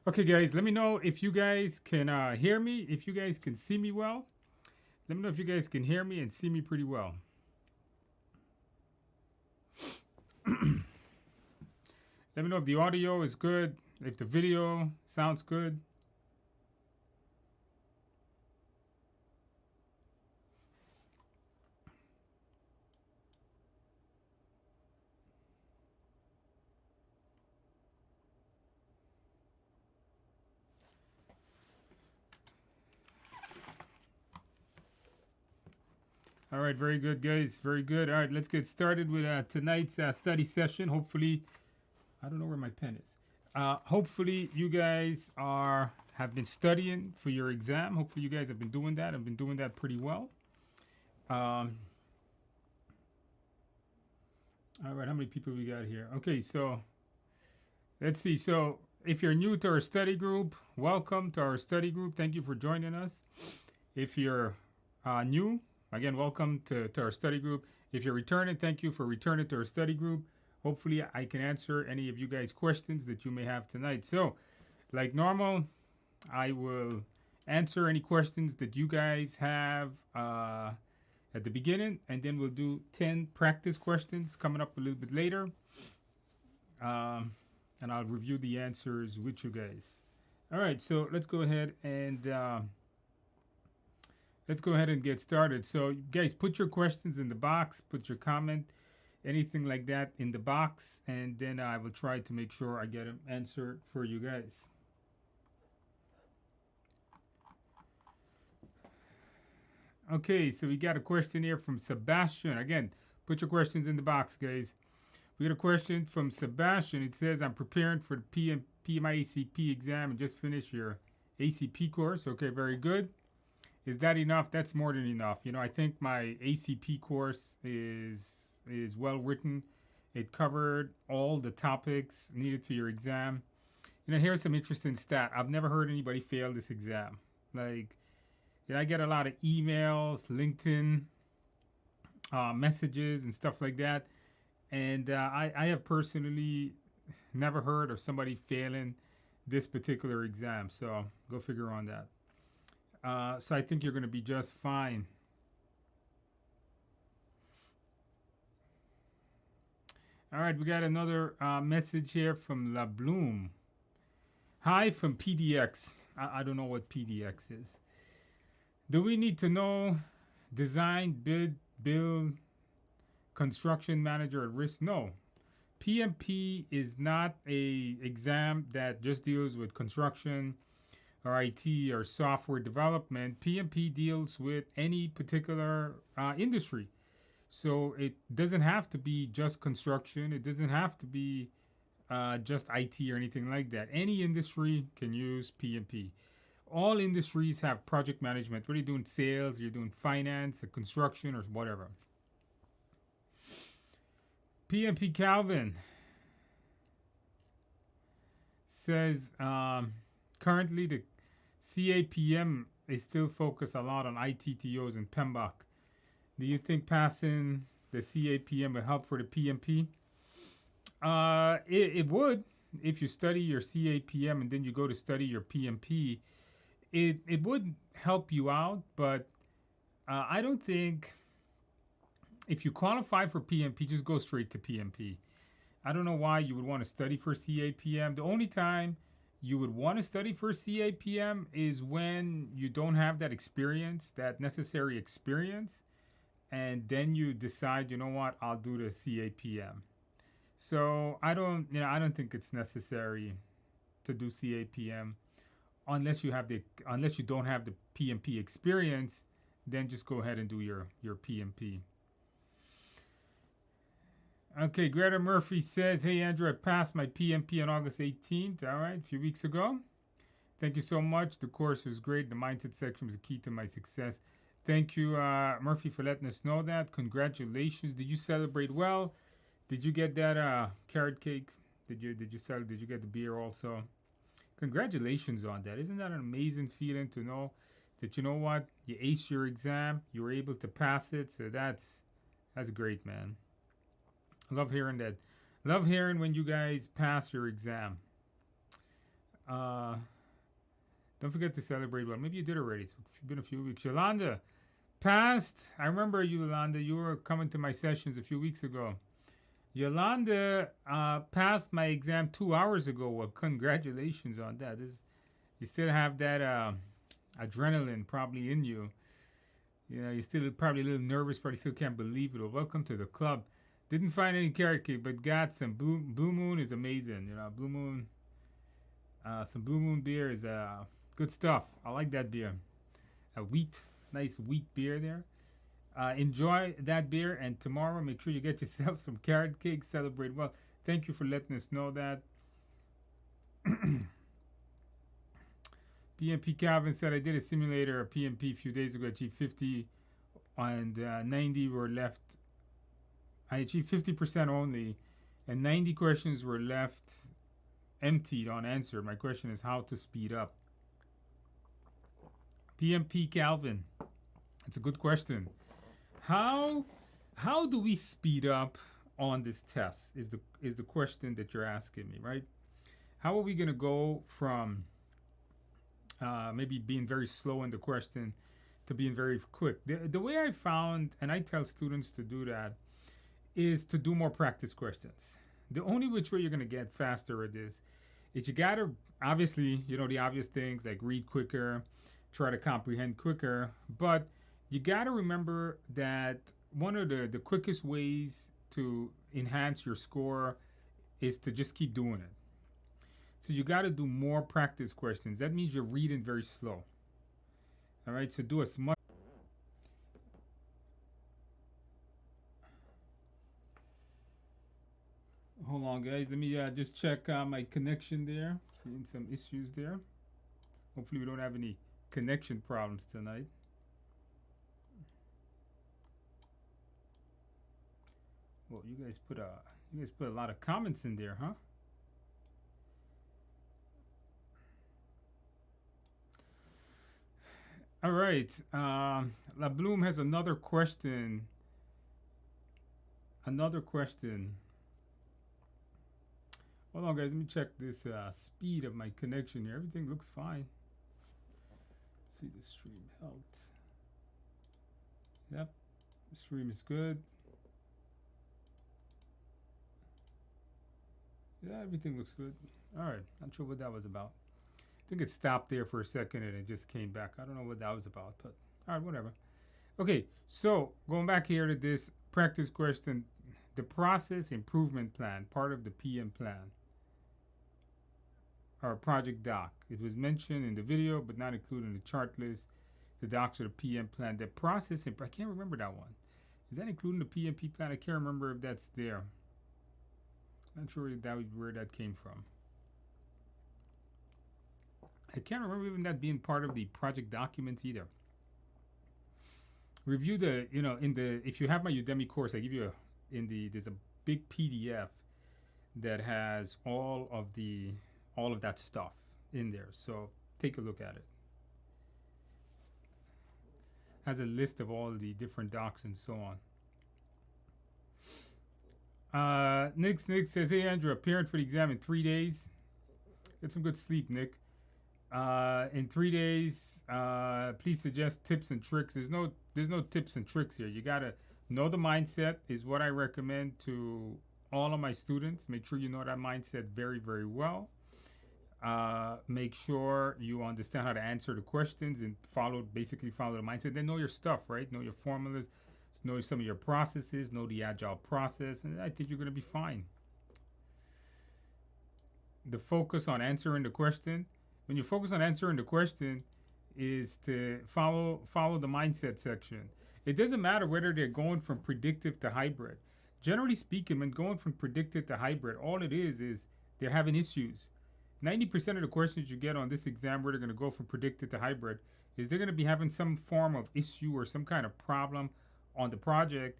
Okay, guys, let me know if you guys can hear me, if you guys can see me well. Let me know if you guys can hear me and see me pretty well. Let me know if the audio is good, if the video sounds good. All right, very good, guys. Very good. All right, let's get started with tonight's study session. Hopefully, I don't know where my pen is. Hopefully, you guys have been studying for your exam. Hopefully, you guys have been doing that. I've been doing that pretty well. Um, all right, how many people we got here? Okay, so let's see. So, if you're new to our study group, welcome to our study group. Thank you for joining us. If you're new, again, welcome to our study group. If you're returning, thank you for returning to our study group. Hopefully, I can answer any of you guys' questions that you may have tonight. So, like normal, I will answer any questions that you guys have at the beginning, and then we'll do 10 practice questions coming up a little bit later. And I'll review the answers with you guys. All right, so let's go ahead and get started. So, guys, put your questions in the box, put your comment, anything like that in the box, and then I will try to make sure I get them answered for you guys. Okay, so we got a question here from Sebastian. Again, put your questions in the box, guys. We got a question from Sebastian. It says, I'm preparing for the PMI ACP exam and just finished your ACP course. Okay, very good. Is that enough? That's more than enough. You know, I think my ACP course is well written. It covered all the topics needed for your exam. You know, here's some interesting stat. I've never heard anybody fail this exam. Like, you know, I get a lot of emails, LinkedIn messages, and stuff like that. And I have personally never heard of somebody failing this particular exam. So go figure on that. So I think you're going to be just fine. All right, we got another message here from La Bloom. Hi from PDX. I don't know what PDX is. Do we need to know design, bid, build, construction manager at risk? No. PMP is not a exam that just deals with construction or IT or software development. PMP deals with any particular industry. So it doesn't have to be just construction. It doesn't have to be just IT or anything like that. Any industry can use PMP. All industries have project management. Whether you're doing sales, you're doing finance, or construction, or whatever. PMP Calvin says currently the CAPM is still focused a lot on ITTOs and PMBOK. Do you think passing the CAPM will help for the PMP? It would if you study your CAPM and then you go to study your PMP. It would help you out, but I don't think if you qualify for PMP, just go straight to PMP. I don't know why you would want to study for CAPM. The only time you would want to study for CAPM is when you don't have that experience, that necessary experience, and then you decide, you know what, I'll do the CAPM. So I don't think it's necessary to do CAPM unless you don't have the PMP experience. Then just go ahead and do your PMP. Okay, Greta Murphy says, hey, Andrew, I passed my PMP on August 18th. All right, a few weeks ago. Thank you so much. The course was great. The mindset section was the key to my success. Thank you, Murphy, for letting us know that. Congratulations. Did you celebrate well? Did you get that carrot cake? Did you get the beer also? Congratulations on that. Isn't that an amazing feeling to know that, you know what, you aced your exam, you were able to pass it? So that's great, man. I love hearing that. Love hearing when you guys pass your exam. Uh, don't forget to celebrate well. Maybe you did already. It's been a few weeks. Yolanda passed. I remember you, Yolanda. You were coming to my sessions a few weeks ago. Yolanda passed my exam 2 hours ago. Well, congratulations on that. You still have that adrenaline probably in you. You know, you're still probably a little nervous, probably still can't believe it. Well, welcome to the club. Didn't find any carrot cake, but got some Blue Moon is amazing. You know, Blue Moon, some Blue Moon beer is good stuff. I like that beer. Nice wheat beer there. Enjoy that beer, and tomorrow make sure you get yourself some carrot cake. Celebrate well. Thank you for letting us know that. PMP Calvin said, I did a simulator, a PMP a few days ago, achieved 50 and 90 were left. I achieved 50% only, and 90 questions were left emptied unanswered. My question is how to speed up. PMP Calvin, it's a good question. How do we speed up on this test is the question that you're asking me, right? How are we going to go from maybe being very slow in the question to being very quick? The way I found, and I tell students to do that, is to do more practice questions. The only which way you're going to get faster at this is you got to, obviously, you know, the obvious things like read quicker, try to comprehend quicker, but you got to remember that one of the quickest ways to enhance your score is to just keep doing it. So you got to do more practice questions. That means you're reading very slow. All right, so do as much. Hold on, guys. Let me just check my connection there. Seeing some issues there. Hopefully we don't have any connection problems tonight. Well, you guys put a lot of comments in there, huh? All right. La Bloom has another question. Hold on, guys. Let me check this speed of my connection here. Everything looks fine. See the stream helped. Yep, the stream is good. Yeah, everything looks good. All right, not sure what that was about. I think it stopped there for a second and it just came back. I don't know what that was about, but all right, whatever. Okay, so going back here to this practice question, the process improvement plan, part of the PM plan, or project doc. It was mentioned in the video, but not included in the chart list. The docs of the PM plan. The process, I can't remember that one. Is that including the PMP plan? I can't remember if that's there. Not sure where that came from. I can't remember even that being part of the project documents either. Review the, if you have my Udemy course, I give you there's a big PDF that has all of that stuff in there. So take a look at it. Has a list of all the different docs and so on. Nick says, hey Andrew, appearing for the exam in 3 days. Get some good sleep, Nick. In 3 days, please suggest tips and tricks. There's no tips and tricks here. You gotta know the mindset is what I recommend to all of my students. Make sure you know that mindset very, very well. Make sure you understand how to answer the questions and basically follow the mindset. Then know your stuff, right? Know your formulas, know some of your processes, know the agile process, and I think you're gonna be fine. The focus on answering the question. When you focus on answering the question, is to follow the mindset section. It doesn't matter whether they're going from predictive to hybrid. Generally speaking, when going from predictive to hybrid, all it is they're having issues. 90% of the questions you get on this exam where they're going to go from predicted to hybrid is they're going to be having some form of issue or some kind of problem on the project,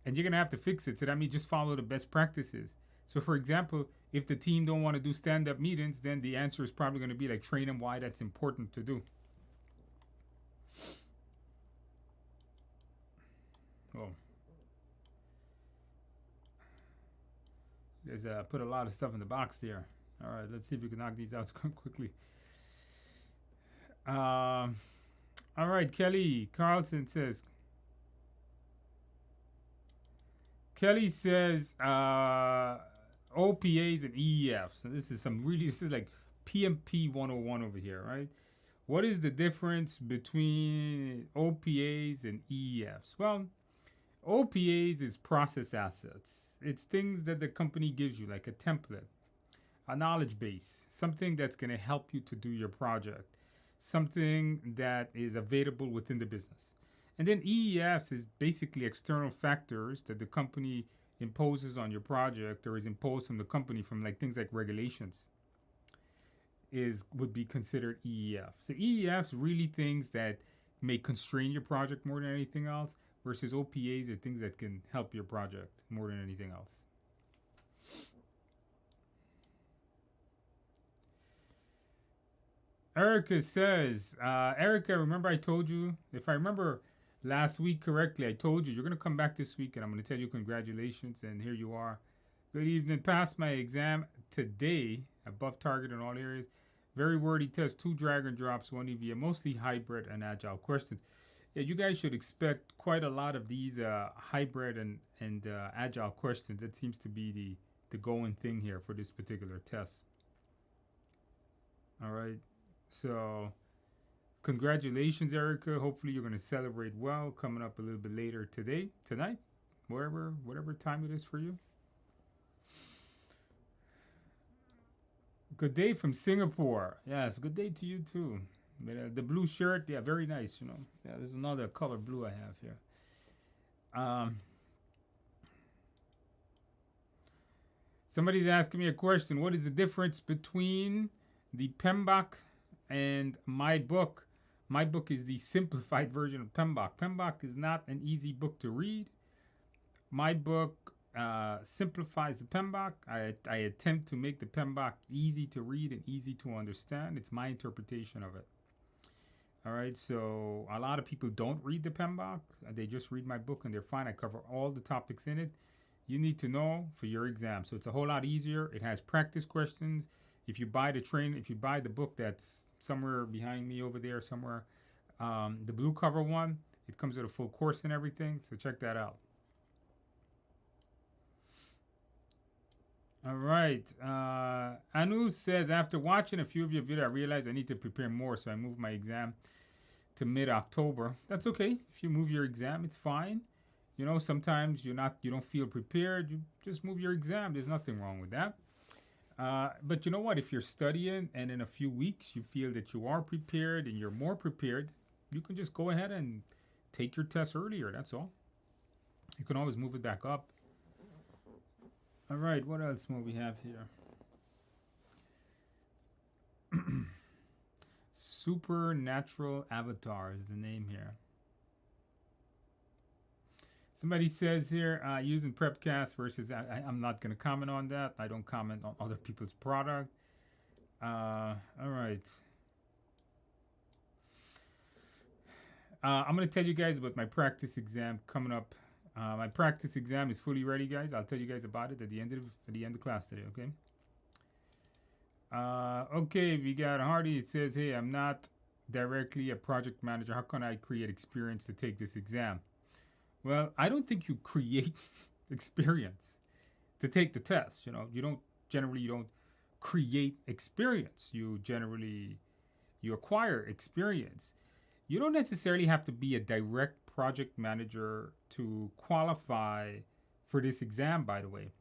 and you're going to have to fix it. So that means just follow the best practices. So for example, if the team don't want to do stand-up meetings, then the answer is probably going to be like train them why that's important to do. Oh. You guys put a lot of stuff in the box there. All right, let's see if we can knock these out quickly. All right, Kelly Carlson says. Kelly says OPAs and EEFs. So this is like PMP 101 over here, right? What is the difference between OPAs and EEFs? Well, OPAs is process assets. It's things that the company gives you, like a template, a knowledge base, something that's going to help you to do your project, something that is available within the business. And then EEFs is basically external factors that the company imposes on your project or is imposed from the company from like things like regulations would be considered EEF. So EEFs really things that may constrain your project more than anything else, versus OPAs are things that can help your project more than anything else. Erica says, Erica, remember I told you, if I remember last week correctly, I told you you're going to come back this week and I'm going to tell you congratulations, and here you are. Good evening. Passed my exam today, above target in all areas. Very wordy test, 2 drag and drops, 1 EVA, mostly hybrid and agile questions. Yeah, you guys should expect quite a lot of these hybrid and agile questions. That seems to be the going thing here for this particular test. All right. So congratulations, Erica. Hopefully you're going to celebrate well coming up a little bit later tonight, whatever time it is for you. Good day from Singapore. Yes, good day to you too. But, the blue shirt, yeah, very nice, you know. Yeah, there's another color blue I have here. Somebody's asking me a question. What is the difference between the PMBOK and my book? My book is the simplified version of PMBOK. PMBOK is not an easy book to read. My book simplifies the PMBOK. I attempt to make the PMBOK easy to read and easy to understand. It's my interpretation of it. All right, so a lot of people don't read the PMBOK. They just read my book and they're fine. I cover all the topics in it you need to know for your exam. So it's a whole lot easier. It has practice questions. If you buy the book that's somewhere behind me over there somewhere, the blue cover one, it comes with a full course and everything. So check that out. All right. Anu says, after watching a few of your videos, I realized I need to prepare more, so I moved my exam to mid-October. That's okay. If you move your exam, it's fine. You know, sometimes you don't feel prepared. You just move your exam. There's nothing wrong with that. But you know what? If you're studying and in a few weeks you feel that you are prepared and you're more prepared, you can just go ahead and take your test earlier. That's all. You can always move it back up. All right, what else more we have here? Supernatural Avatar is the name here. Somebody says here, using prepcast versus, I'm not going to comment on that. I don't comment on other people's product. All right. I'm going to tell you guys about my practice exam coming up. My practice exam is fully ready, guys. I'll tell you guys about it at the end of class today, okay? Okay, we got Hardy. It says, hey, I'm not directly a project manager. How can I create experience to take this exam? Well, I don't think you create experience to take the test. You know, you don't create experience. You acquire experience. You don't necessarily have to be a direct project manager to qualify for this exam, by the way.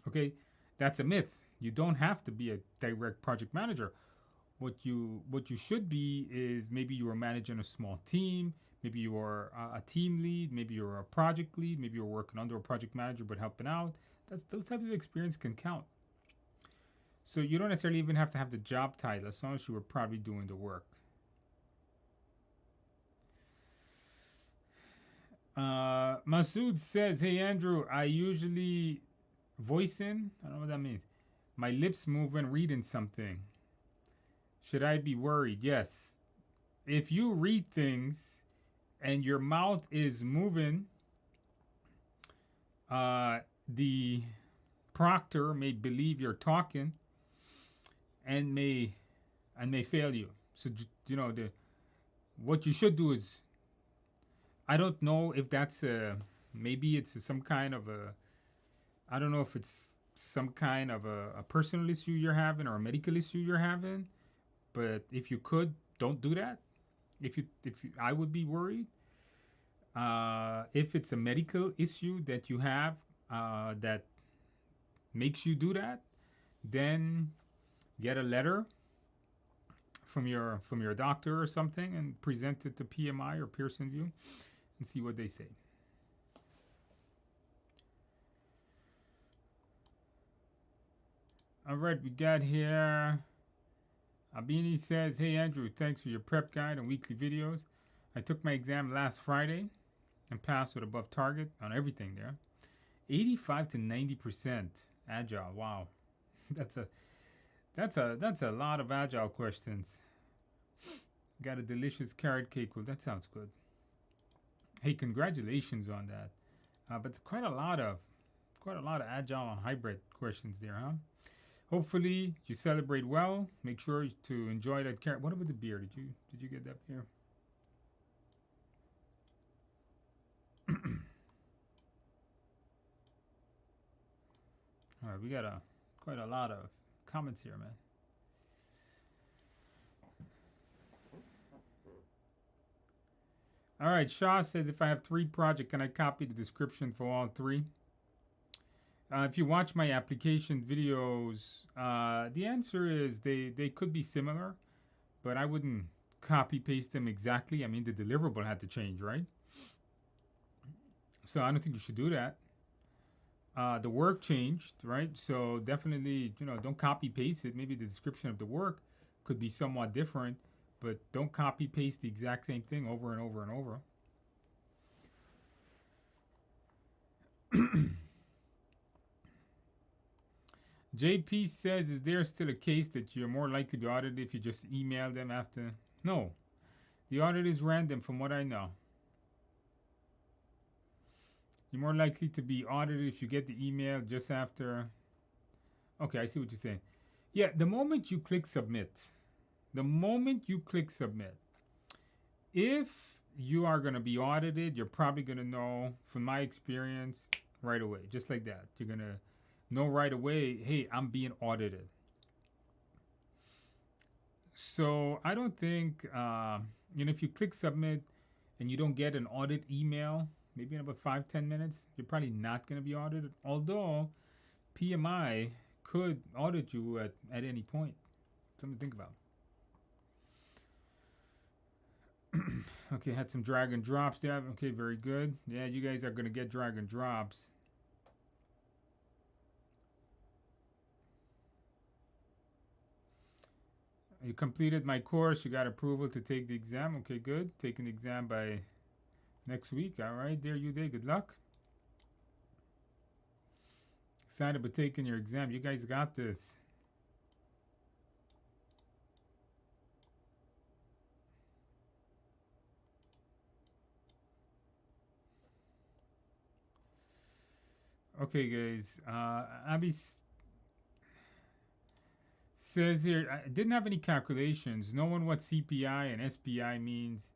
Okay, that's a myth. You don't have to be a direct project manager. What you should be is maybe you are managing a small team, maybe you are a team lead, maybe you're a project lead, maybe you're working under a project manager but helping out. Those types of experience can count. So you don't necessarily even have to have the job title as long as you were probably doing the work. Masood says, hey Andrew, I usually voice in. I don't know what that means. My lips move when reading something. Should I be worried? Yes. If you read things and your mouth is moving, the proctor may believe you're talking. and may fail you. So you know the what you should do is, I don't know if that's maybe it's some kind of a, I don't know if it's some kind of a personal issue you're having or a medical issue you're having, but if you could, don't do that. If you, I would be worried. If it's a medical issue that you have that makes you do that, then get a letter from your doctor or something and present it to PMI or Pearson VUE and see what they say. All right, we got here. Abini says, "Hey Andrew, thanks for your prep guide and weekly videos. I took my exam last Friday and passed with above target on everything there. 85 to 90% agile. Wow, that's a lot of agile questions. Got a delicious carrot cake. Well, that sounds good. Hey, congratulations on that. But it's quite a lot of agile and hybrid questions there, huh? Hopefully you celebrate well. Make sure to enjoy that carrot. What about the beer? Did you get that beer? All right, we got quite a lot of comments here, man. All right, Shaw says, if I have 3 projects, can I copy the description for all 3? If you watch my application videos, the answer is they could be similar, but I wouldn't copy paste them exactly. I mean, the deliverable had to change, right? So I don't think you should do that. The work changed, right? So definitely, don't copy paste it. Maybe the description of the work could be somewhat different, but don't copy paste the exact same thing over and over and over. JP says, is there still a case that you're more likely to be audited if you just email them after? No. The audit is random from what I know. You're more likely to be audited if you get the email just after. Okay, I see what you're saying. Yeah, the moment you click submit, if you are going to be audited, you're probably going to know, from my experience, right away. Just like that. You're going to know right away, hey, I'm being audited. So I don't think, if you click submit and you don't get an audit email, maybe in about 5-10 minutes, you're probably not going to be audited. Although PMI could audit you at any point. Something to think about. Okay, had some drag and drops there. Okay, very good. Yeah, you guys are going to get drag and drops. You completed my course. You got approval to take the exam. Okay, good. Taking the exam by next week. All right, there you day. Good luck. Excited about taking your exam. You guys got this. Okay, guys. Abby says here, I didn't have any calculations. Knowing what CPI and SPI means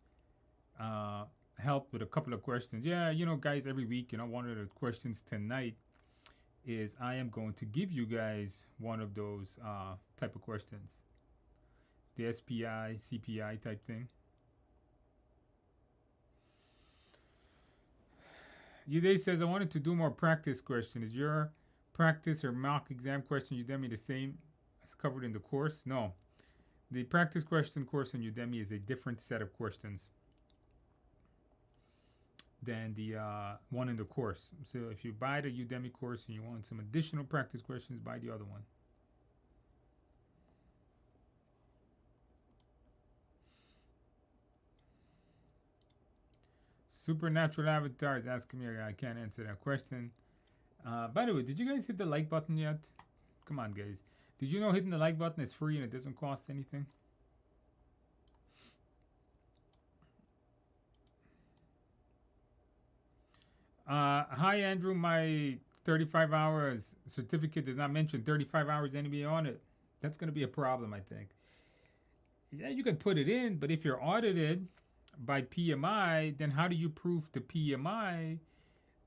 helped with a couple of questions. Yeah, guys, every week, one of the questions tonight is I am going to give you guys one of those type of questions. The SPI, CPI type thing. Uday says, I wanted to do more practice question. Is your practice or mock exam question Udemy the same as covered in the course? No. The practice question course on Udemy is a different set of questions than the one in the course. So if you buy the Udemy course and you want some additional practice questions, buy the other one. Supernatural Avatar is asking me, I can't answer that question. By the way, did you guys hit the like button yet? Come on, guys. Did you know hitting the like button is free and it doesn't cost anything? Hi, Andrew. My 35 hours certificate does not mention 35 hours anyway on it. That's going to be a problem, I think. Yeah, you can put it in, but if you're audited by PMI, then how do you prove to PMI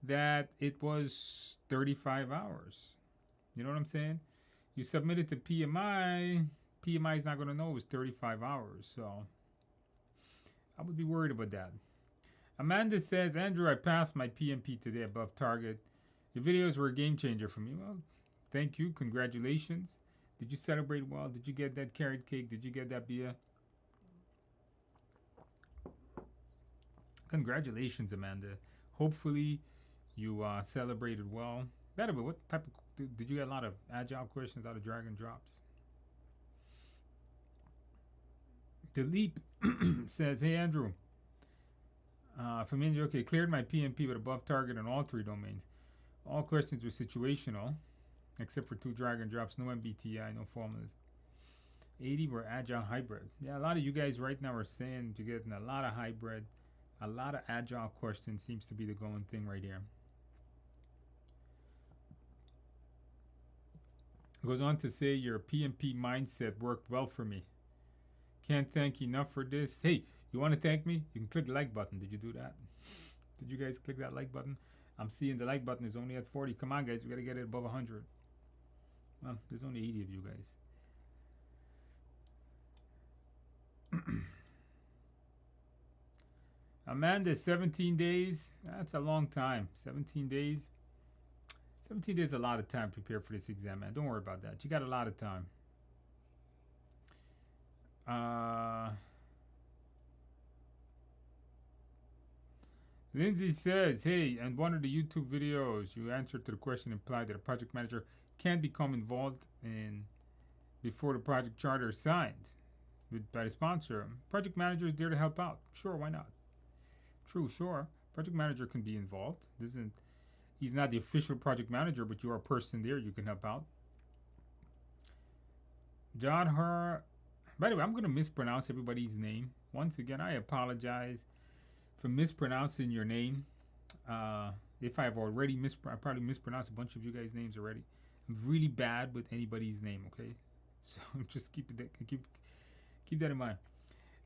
that it was 35 hours? You know what I'm saying? You submit it to PMI, PMI is not going to know it was 35 hours. So I would be worried about that. Amanda says, Andrew, I passed my PMP today above target. Your videos were a game changer for me. Well, thank you. Congratulations. Did you celebrate well? Did you get that carrot cake? Did you get that beer? Congratulations, Amanda. Hopefully you celebrated well. By the way, what type of did you get a lot of agile questions out of drag and drops? The Leap says, hey Andrew, from India, okay, cleared my PMP with above target on all 3 domains. All questions were situational, except for 2 drag and drops, no MBTI, no formulas. 80 were agile hybrid. Yeah, a lot of you guys right now are saying you're getting a lot of hybrid, a lot of agile questions seems to be the going thing right here. Goes on to say your PMP mindset worked well for me. Can't thank you enough for this. Hey, you want to thank me? You can click the like button. Did you do that? Did you guys click that like button? I'm seeing the like button is only at 40. Come on, guys. We got to get it above 100. Well, there's only 80 of you guys. Amanda, 17 days. That's a long time. 17 days. 17 days is a lot of time to prepare for this exam, man. Don't worry about that. You got a lot of time. Lindsay says, hey, in one of the YouTube videos, you answered to the question implied that a project manager can become involved in before the project charter is signed by the sponsor. Project manager is there to help out. Sure, why not? True, sure. Project manager can be involved. He's not the official project manager, but you are a person there. You can help out. John Her. By the way, I'm going to mispronounce everybody's name. Once again, I apologize for mispronouncing your name. If I've already I probably mispronounced a bunch of you guys' names already. I'm really bad with anybody's name, okay? So just keep that in mind.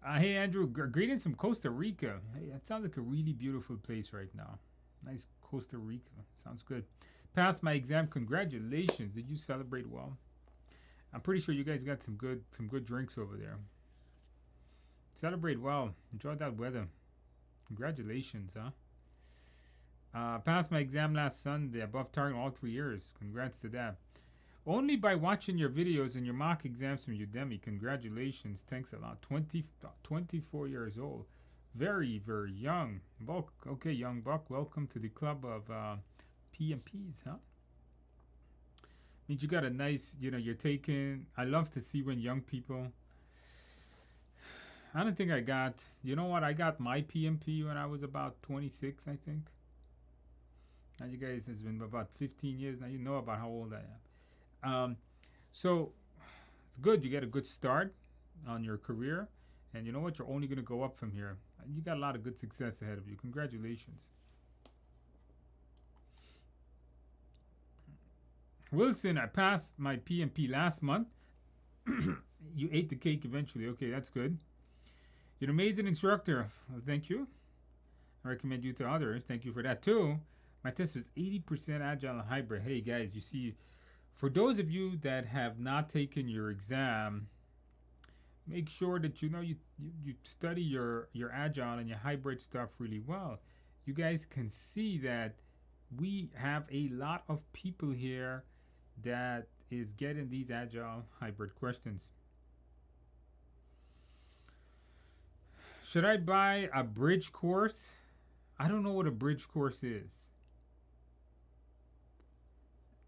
Hey, Andrew, greetings from Costa Rica. Hey, that sounds like a really beautiful place right now. Nice Costa Rica. Sounds good. Passed my exam. Congratulations. Did you celebrate well? I'm pretty sure you guys got some good drinks over there. Celebrate well. Enjoy that weather. Congratulations, huh? Passed my exam last Sunday. Above target all 3 years. Congrats to that. Only by watching your videos and your mock exams from Udemy. Congratulations. Thanks a lot. 24 years old. Very, very young. Buck. Okay, young buck. Welcome to the club of PMPs, huh? Means you got a nice, you're taking. I love to see when young people. I don't think I got. You know what? I got my PMP when I was about 26, I think. Now you guys, it's been about 15 years now. You know about how old I am. So it's good. You get a good start on your career, and you know what? You're only going to go up from here. You got a lot of good success ahead of you. Congratulations. Wilson, I passed my PMP last month. You ate the cake eventually. Okay, that's good. You're an amazing instructor. Well, thank you. I recommend you to others. Thank you for that too. My test was 80% agile and hybrid. Hey guys, you see, for those of you that have not taken your exam, make sure that you study your agile and your hybrid stuff really well. You guys can see that we have a lot of people here that is getting these agile hybrid questions. Should I buy a bridge course? I don't know what a bridge course is.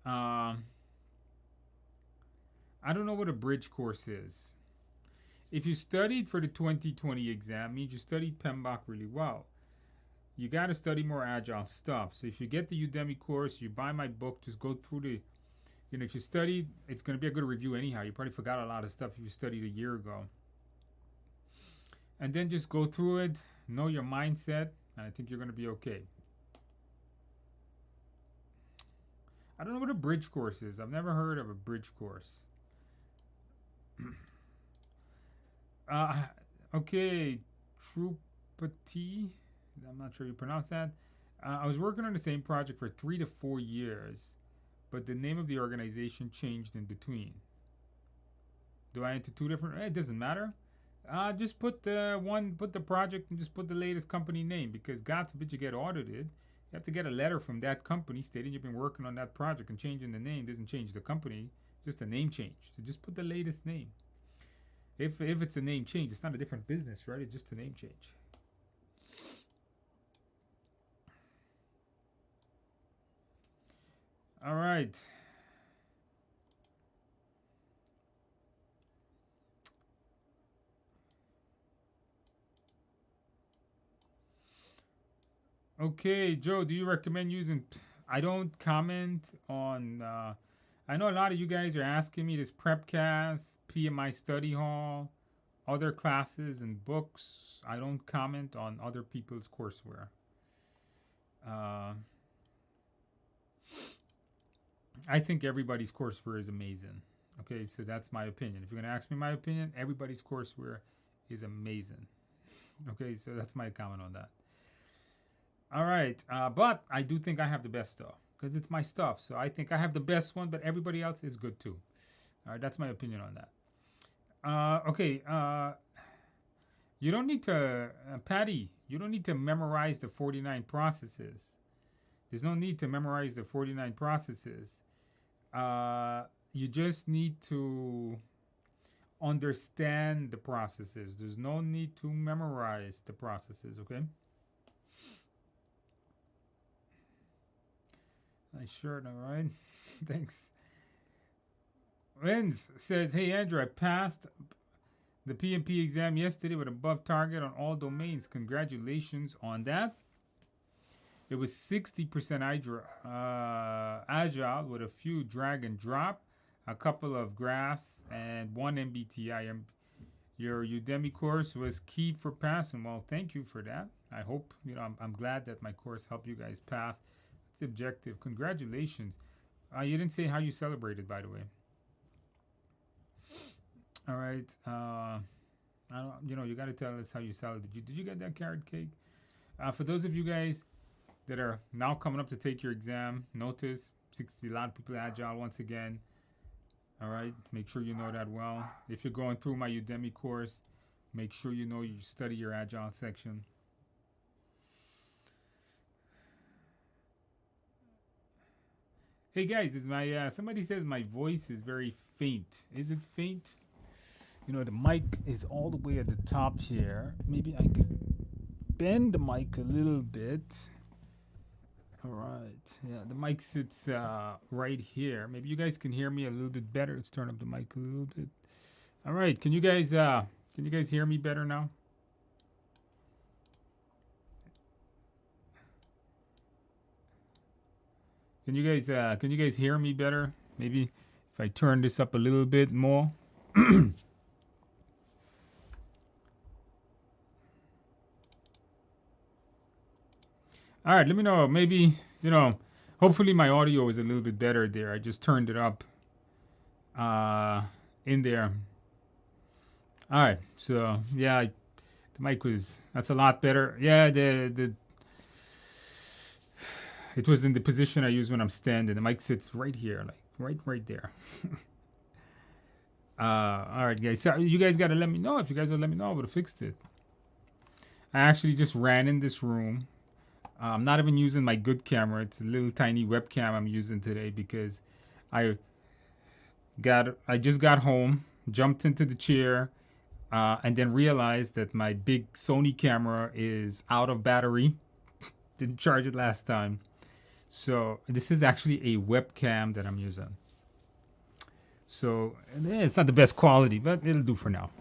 I don't know what a bridge course is. If you studied for the 2020 exam, means you studied PMBOK really well. You got to study more agile stuff. So if you get the Udemy course, you buy my book, just go through the, if you studied, it's going to be a good review anyhow. You probably forgot a lot of stuff if you studied a year ago. And then just go through it, know your mindset, and I think you're going to be okay. I don't know what a bridge course is. I've never heard of a bridge course. Okay, Trupati. I'm not sure you pronounce that. I was working on the same project for 3 to 4 years, but the name of the organization changed in between. Do I enter two different? It doesn't matter. Just put the project and just put the latest company name, because God forbid you get audited. You have to get a letter from that company stating you've been working on that project, and changing the name doesn't change the company, just a name change. So just put the latest name. If it's a name change, it's not a different business, right? It's just a name change. All right. Okay, Joe, do you recommend using? I don't comment on. I know a lot of you guys are asking me this prepcast, PMI study hall, other classes and books. I don't comment on other people's courseware. I think everybody's courseware is amazing. Okay, so that's my opinion. If you're gonna ask me my opinion, everybody's courseware is amazing. Okay, so that's my comment on that. All right, but I do think I have the best stuff because it's my stuff. So I think I have the best one, but everybody else is good too. All right, that's my opinion on that. Okay, you don't need to, Patty, you don't need to memorize the 49 processes. There's no need to memorize the 49 processes. You just need to understand the processes. There's no need to memorize the processes, okay? Nice shirt, all right. Thanks. Renz says, hey, Andrew, I passed the PMP exam yesterday with above target on all domains. Congratulations on that. It was 60% agile with a few drag and drop, a couple of graphs, and 1 MBTI. Your Udemy course was key for passing. Well, thank you for that. I hope, I'm glad that my course helped you guys pass. It's the objective. Congratulations. You didn't say how you celebrated, by the way. All right. I don't, you got to tell us how you celebrated. Did you get that carrot cake? For those of you guys that are now coming up to take your exam, notice 60, a lot of people are agile once again. All right, make sure you know that well. If you're going through my Udemy course, make sure you study your agile section. Hey guys, is my somebody says my voice is very faint. Is it faint? The mic is all the way at the top here. Maybe I could bend the mic a little bit. All right. Yeah, the mic sits right here. Maybe you guys can hear me a little bit better. Let's turn up the mic a little bit. All right. Can you guys hear me better now? Can you guys hear me better? Maybe if I turn this up a little bit more. All right, let me know. Maybe, hopefully my audio is a little bit better there. I just turned it up in there. All right, so yeah, the mic that's a lot better. Yeah, it was in the position I use when I'm standing. The mic sits right here, like right there. All right, guys. So you guys got to let me know. If you guys will let me know, I would have fixed it. I actually just ran in this room. I'm not even using my good camera. It's a little tiny webcam I'm using today because I just got home, jumped into the chair, and then realized that my big Sony camera is out of battery. Didn't charge it last time. So this is actually a webcam that I'm using. So it's not the best quality, but it'll do for now.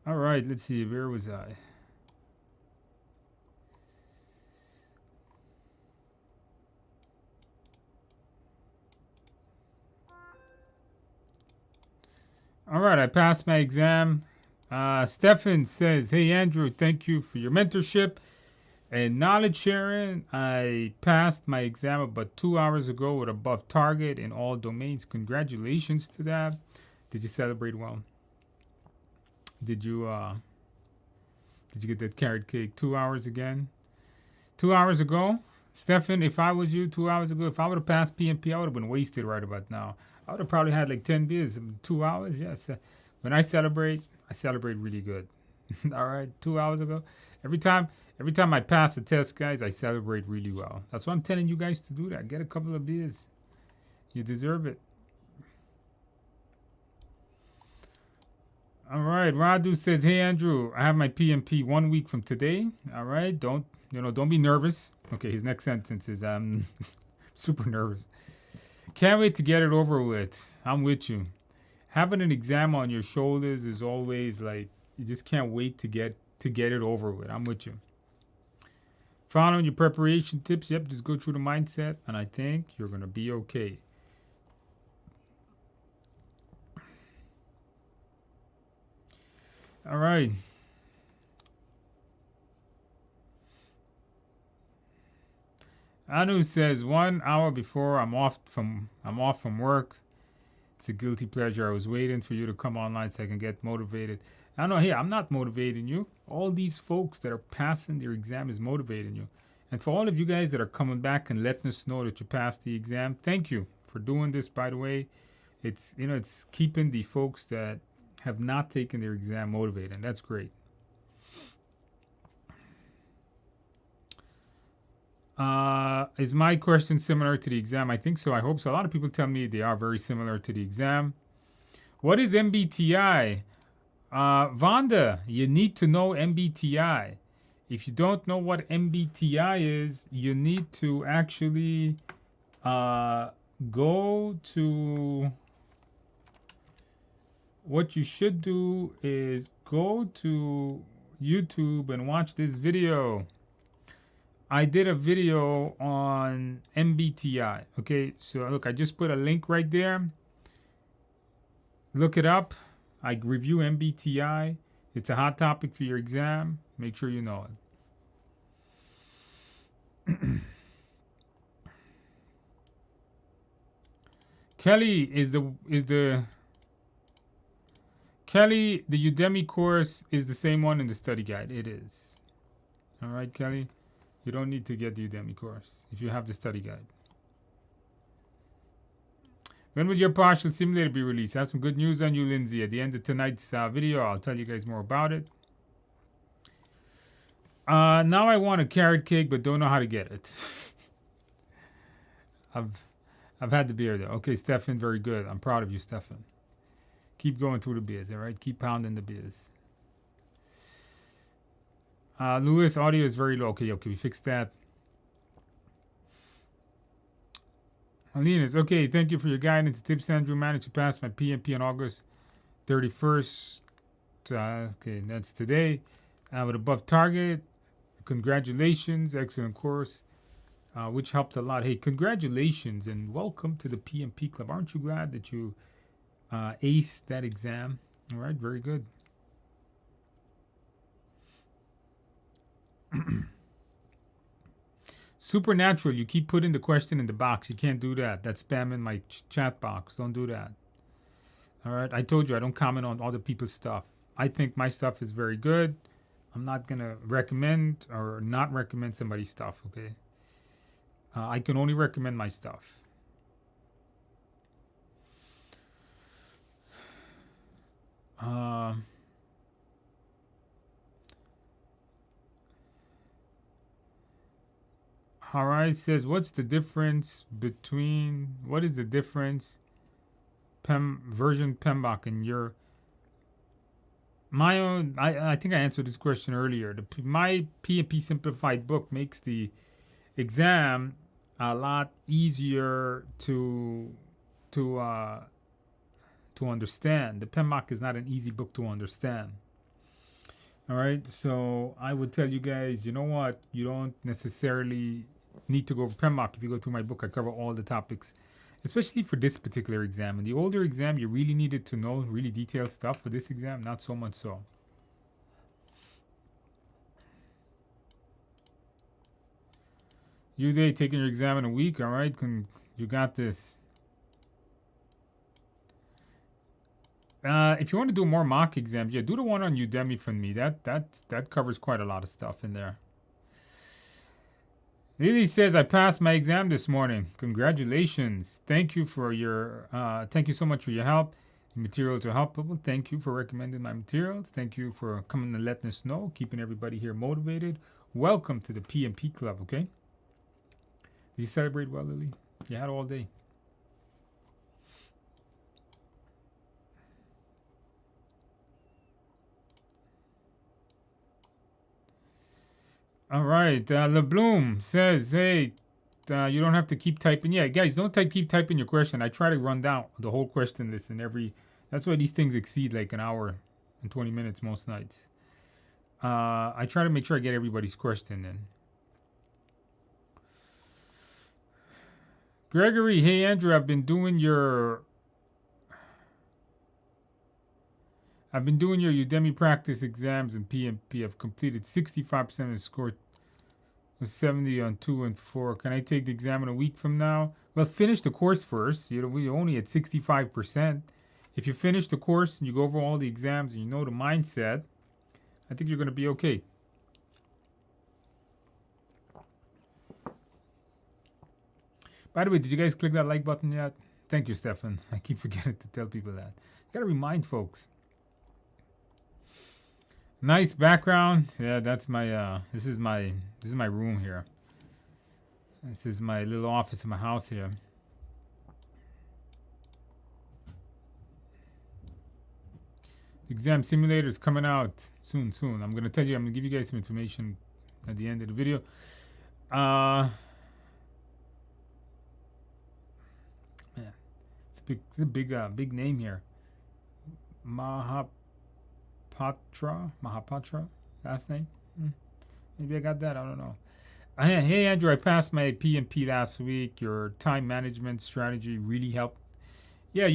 All right, let's see. Where was I? All right, I passed my exam. Stefan says, hey, Andrew, thank you for your mentorship. And knowledge sharing, I passed my exam about 2 hours ago with above target in all domains. Congratulations to that. Did you celebrate well? Did you get that carrot cake? 2 hours again? 2 hours ago? Stefan, if I was you 2 hours ago, if I would have passed PMP, I would have been wasted right about now. I would have probably had like 10 beers in 2 hours. Yes. When I celebrate really good. All right, 2 hours ago. Every time I pass a test, guys, I celebrate really well. That's why I'm telling you guys to do that. Get a couple of beers. You deserve it. All right, Radu says, "Hey Andrew, I have my PMP 1 week from today. All right, don't be nervous." Okay, his next sentence is, "I'm super nervous. Can't wait to get it over with." I'm with you. Having an exam on your shoulders is always like you just can't wait to get it over with. I'm with you. Following your preparation tips, yep, just go through the mindset, and I think you're gonna be okay. All right. Anu says 1 hour before I'm off from work. It's a guilty pleasure. I was waiting for you to come online so I can get motivated. I know, hey, I'm not motivating you. All these folks that are passing their exam is motivating you. And for all of you guys that are coming back and letting us know that you passed the exam, thank you for doing this, by the way. It's keeping the folks that have not taken their exam motivated, and that's great. Is my question similar to the exam? I think so. I hope so. A lot of people tell me they are very similar to the exam. What is MBTI? Vonda, you need to know MBTI. If you don't know what MBTI is, you need to actually go to... What you should do is go to YouTube and watch this video. I did a video on MBTI. Okay, so look, I just put a link right there. Look it up. I review MBTI. It's a hot topic for your exam. Make sure you know it. Kelly, the Udemy course is the same one in the study guide. It is. All right, Kelly. You don't need to get the Udemy course if you have the study guide. When will your partial simulator be released? I have some good news on you, Lindsay. At the end of tonight's video, I'll tell you guys more about it. Now I want a carrot cake, but don't know how to get it. I've had the beer though. Okay, Stefan, very good. I'm proud of you, Stefan. Keep going through the beers, all right? Keep pounding the beers. Lewis, audio is very low. Okay, we fixed that. Alina's, okay, thank you for your guidance. Tips, Andrew. Managed to pass my PMP on August 31st. Okay, that's today. With above target. Congratulations. Excellent course, which helped a lot. Hey, congratulations and welcome to the PMP Club. Aren't you glad that you aced that exam? All right, very good. Supernatural, you keep putting the question in the box. You can't do that. That's spam in my chat box. Don't do that. All right, I told you I don't comment on other people's stuff. I think my stuff is very good. I'm not going to recommend or not recommend somebody's stuff, okay? I can only recommend my stuff. Harai says, what is the difference? Version PMBOK and your... My own, I think I answered this question earlier. My PMP Simplified book makes the exam a lot easier to understand. The PMBOK is not an easy book to understand. All right, so I would tell you guys, you know what? You don't necessarily need to go over PMBOK. If you go through my book, I cover all the topics, especially for this particular exam. In the older exam, you really needed to know really detailed stuff. For this exam, not so much so. You day taking your exam in a week. All right, you got this. If you want to do more mock exams, yeah, do the one on Udemy for me. That covers quite a lot of stuff in there. Lily says, I passed my exam this morning. Congratulations. Thank you so much for your help. The materials are helpful. Thank you for recommending my materials. Thank you for coming and letting us know, keeping everybody here motivated. Welcome to the PMP Club, okay? Did you celebrate well, Lily? You had all day. All right. LeBloom says, hey, you don't have to keep typing. Yeah, guys, don't keep typing your question. I try to run down the whole question list in every. That's why these things exceed like an hour and 20 minutes most nights. I try to make sure I get everybody's question in. Gregory, hey, Andrew, I've been doing your Udemy practice exams in PMP. I've completed 65% of the score with 70 on 2 and 4. Can I take the exam in a week from now? Well, finish the course first. We're only at 65%. If you finish the course and you go over all the exams and you know the mindset, I think you're going to be okay. By the way, did you guys click that like button yet? Thank you, Stefan. I keep forgetting to tell people that. You got to remind folks. Nice background. Yeah, that's my this is my room here. This is my little office in my house here. Exam simulator is coming out soon. I'm gonna give you guys some information at the end of the video. Man, it's a big name here. Mahapatra, last name. Maybe I got that. I don't know. Hey, Andrew, I passed my PMP last week. Your time management strategy really helped. Yeah,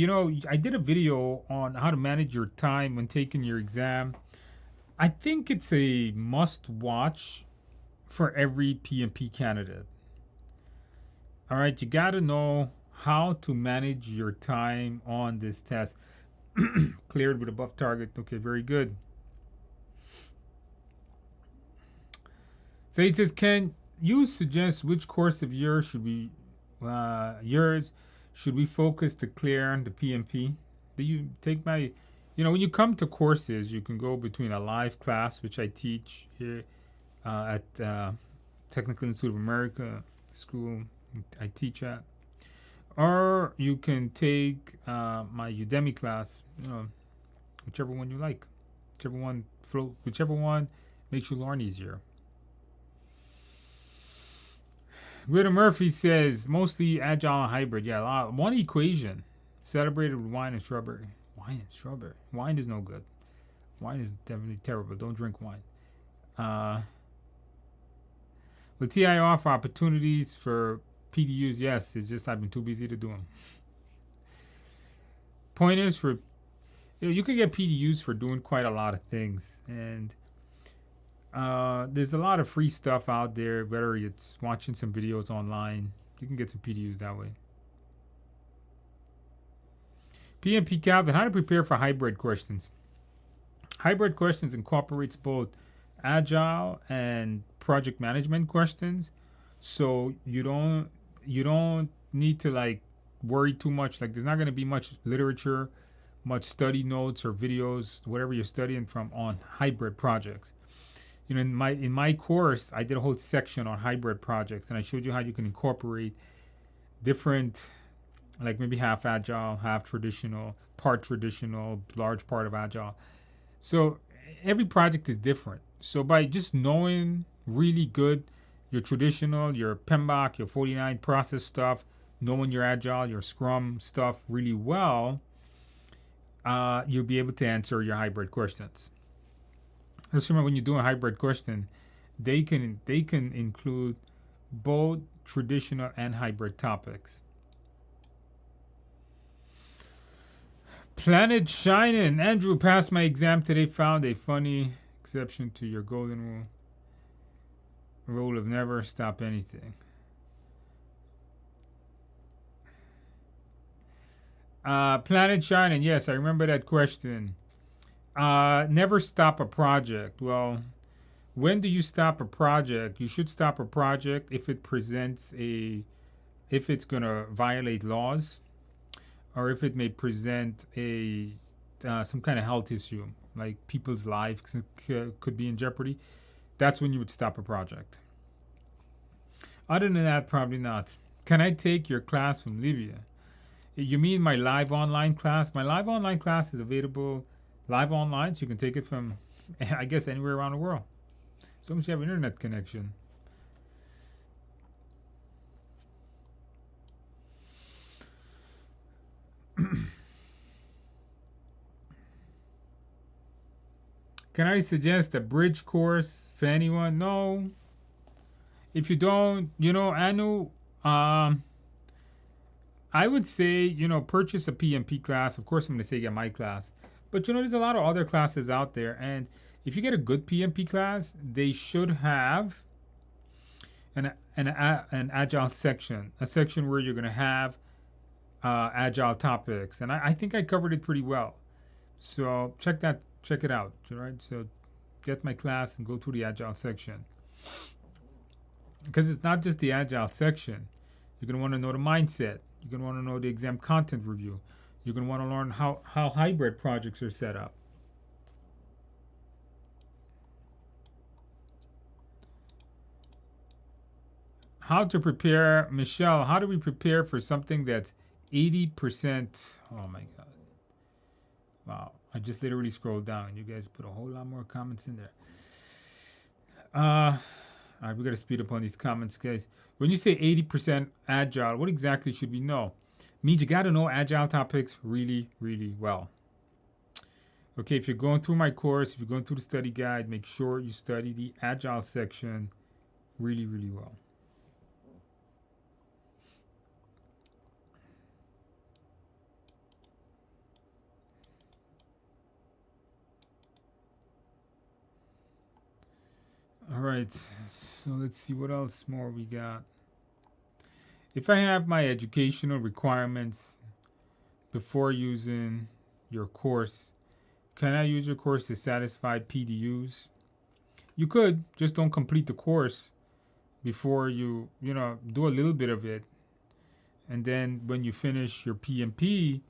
I did a video on how to manage your time when taking your exam. I think it's a must-watch for every PMP candidate. All right, you got to know how to manage your time on this test. Cleared with above target. Okay, very good. So it says, can you suggest which course of yours should we focus to clear the PMP? Do you take my, when you come to courses, you can go between a live class, which I teach here at Technical Institute of America school I teach at, or you can take my Udemy class, whichever one you like, whichever one makes you learn easier. Rita Murphy says, mostly agile and hybrid. Yeah, one equation, celebrated with wine and strawberry. Wine is no good. Wine is definitely terrible. Don't drink wine. Will TI offer opportunities for PDUs? Yes, it's just I've been too busy to do them. Pointers for, you can get PDUs for doing quite a lot of things. And there's a lot of free stuff out there, whether it's watching some videos online. You can get some PDUs that way. PMP Calvin, how to prepare for hybrid questions. Hybrid questions incorporates both agile and project management questions. So you don't need to worry too much. There's not going to be much literature, much study notes or videos, whatever you're studying from on hybrid projects. In my course, I did a whole section on hybrid projects, and I showed you how you can incorporate different, maybe half agile, half traditional, large part of agile. So every project is different. So by just knowing really good your traditional, your PMBOK, your 49 process stuff, knowing your agile, your Scrum stuff really well, you'll be able to answer your hybrid questions. Just remember, when you do a hybrid question, they can include both traditional and hybrid topics. Planet Shining. Andrew, passed my exam today. Found a funny exception to your golden rule of never stop anything. Planet Shining. Yes, I remember that question. Never stop a project. Well, when do you stop a project? You should stop a project if it presents if it's going to violate laws, or if it may present some kind of health issue, like people's lives could be in jeopardy. That's when you would stop a project. Other than that, probably not. Can I take your class from Libya? You mean my live online class? My live online class is available live online, so you can take it from, I guess, anywhere around the world. As long as you have an internet connection. Can I suggest a bridge course for anyone? No. If you don't, Anu, I would say, purchase a PMP class. Of course, I'm going to say get my class. But, there's a lot of other classes out there. And if you get a good PMP class, they should have an Agile section, a section where you're going to have Agile topics. And I think I covered it pretty well. So check it out. All right. So get my class and go through the Agile section. Because it's not just the Agile section. You're going to want to know the mindset. You're going to want to know the exam content review. You're going to want to learn how hybrid projects are set up. How to prepare, Michelle, how do we prepare for something that's 80%? Oh my God. Wow. I just literally scrolled down. You guys put a whole lot more comments in there. All right, we got to speed up on these comments, guys. When you say 80% Agile, what exactly should we know? Means you got to know Agile topics really, really well. Okay, if you're going through my course, if you're going through the study guide, make sure you study the Agile section really, really well. All right, so let's see what else more we got. If I have my educational requirements before using your course, can I use your course to satisfy PDUs? You could, just don't complete the course before you do a little bit of it. And then when you finish your PMP,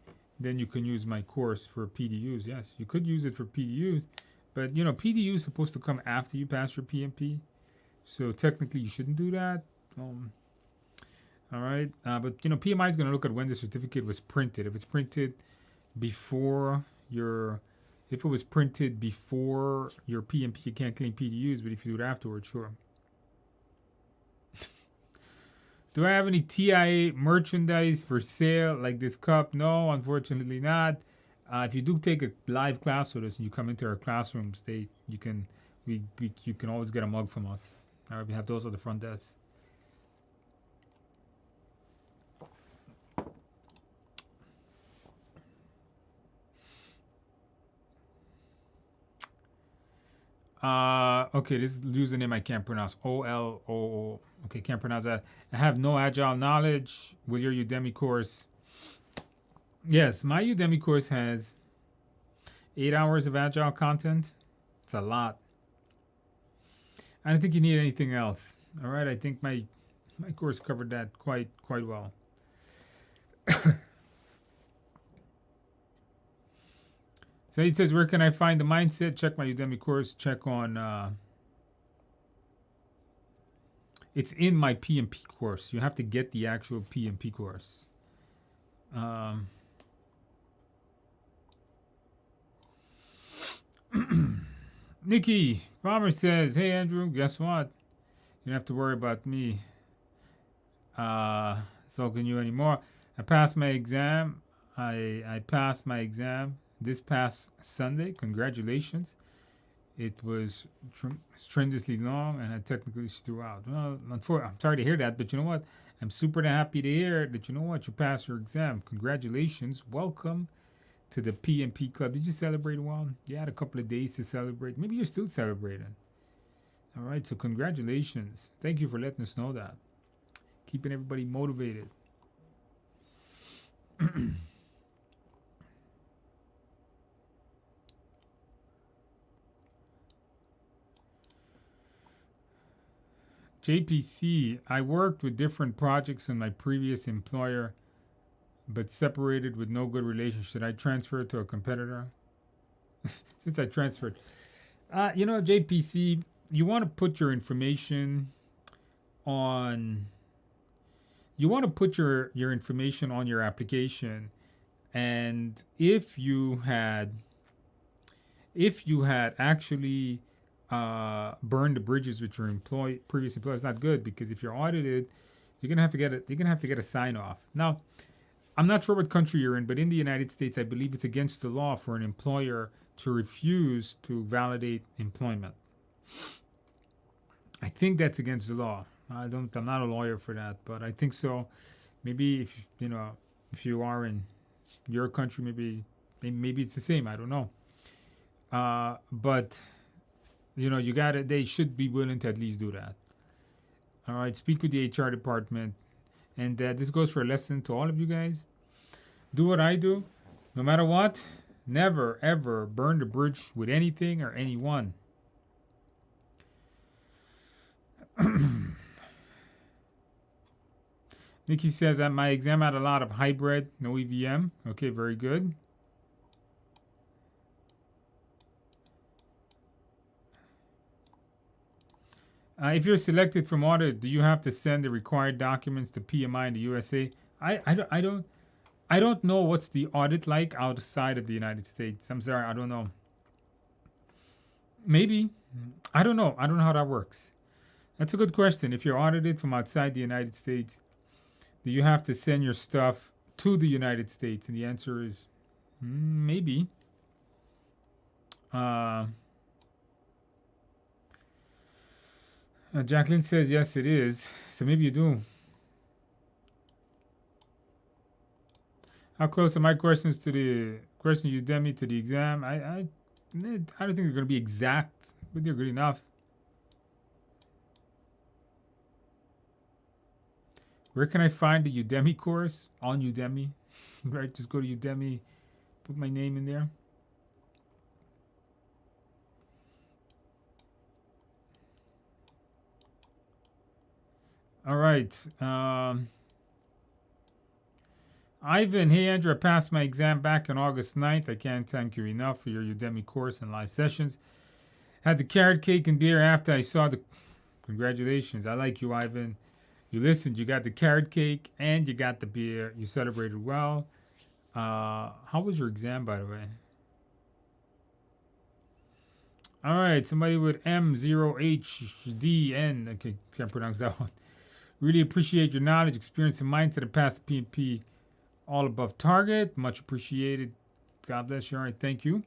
then you can use my course for PDUs. Yes, you could use it for PDUs. But, PDU is supposed to come after you pass your PMP. So technically you shouldn't do that. All right. But, PMI is going to look at when the certificate was printed. If it's printed before if it was printed before your PMP, you can't claim PDUs. But if you do it afterwards, sure. Do I have any TIA merchandise for sale like this cup? No, unfortunately not. If you do take a live class with us and you come into our classrooms, you can always get a mug from us. All right, we have those at the front desk. Okay, this username I can't pronounce. OLOO. Okay, can't pronounce that. I have no Agile knowledge. Will your Udemy course? Yes, my Udemy course has 8 hours of Agile content. It's a lot. I don't think you need anything else. All right, I think my course covered that quite well. So it says, where can I find the mindset? Check my Udemy course. Check on. It's in my PMP course. You have to get the actual PMP course. Nikki Palmer says, hey Andrew, guess what? You don't have to worry about me sulking you anymore. I passed my exam. I passed my exam this past Sunday. Congratulations. It was tremendously long and I technically threw out. Well, I'm sorry to hear that, but you know what? I'm super happy to hear that you passed your exam. Congratulations. Welcome to the PMP Club. Did you celebrate one? You had a couple of days to celebrate. Maybe you're still celebrating. All right, so congratulations. Thank you for letting us know that. Keeping everybody motivated. JPC, I worked with different projects in my previous employer, but separated with no good relationship. Should I transfer to a competitor? Since I transferred. JPC, you want to put your information on your application, and if you had actually burned the bridges with your previous employer, it's not good, because if you're audited, you're gonna have to get a sign off. Now, I'm not sure what country you're in, but in the United States, I believe it's against the law for an employer to refuse to validate employment. I think that's against the law. I'm not a lawyer for that, but I think so. Maybe if you are in your country, maybe it's the same. I don't know. But they should be willing to at least do that. All right, speak with the HR department. And this goes for a lesson to all of you guys. Do what I do. No matter what, never, ever burn the bridge with anything or anyone. Nikki says that my exam had a lot of hybrid, no EVM. Okay, very good. If you're selected from audit, do you have to send the required documents to PMI in the USA? I don't know what's the audit like outside of the United States. I'm sorry, I don't know. Maybe. I don't know. I don't know how that works. That's a good question. If you're audited from outside the United States, do you have to send your stuff to the United States? And the answer is maybe. Jacqueline says yes, it is. So maybe you do. How close are my questions to the question Udemy to the exam? I don't think they're going to be exact, but they're good enough. Where can I find the Udemy course? On Udemy, right? Just go to Udemy, put my name in there. All right. Ivan, hey Andrew, I passed my exam back on August 9th. I can't thank you enough for your Udemy course and live sessions. Had the carrot cake and beer after I saw the... Congratulations. I like you, Ivan. You listened. You got the carrot cake and you got the beer. You celebrated well. How was your exam, by the way? All right. Somebody with M0HDN. Okay, can't pronounce that one. Really appreciate your knowledge, experience, and mindset to pass the PMP all above target. Much appreciated. God bless you. All right, thank you.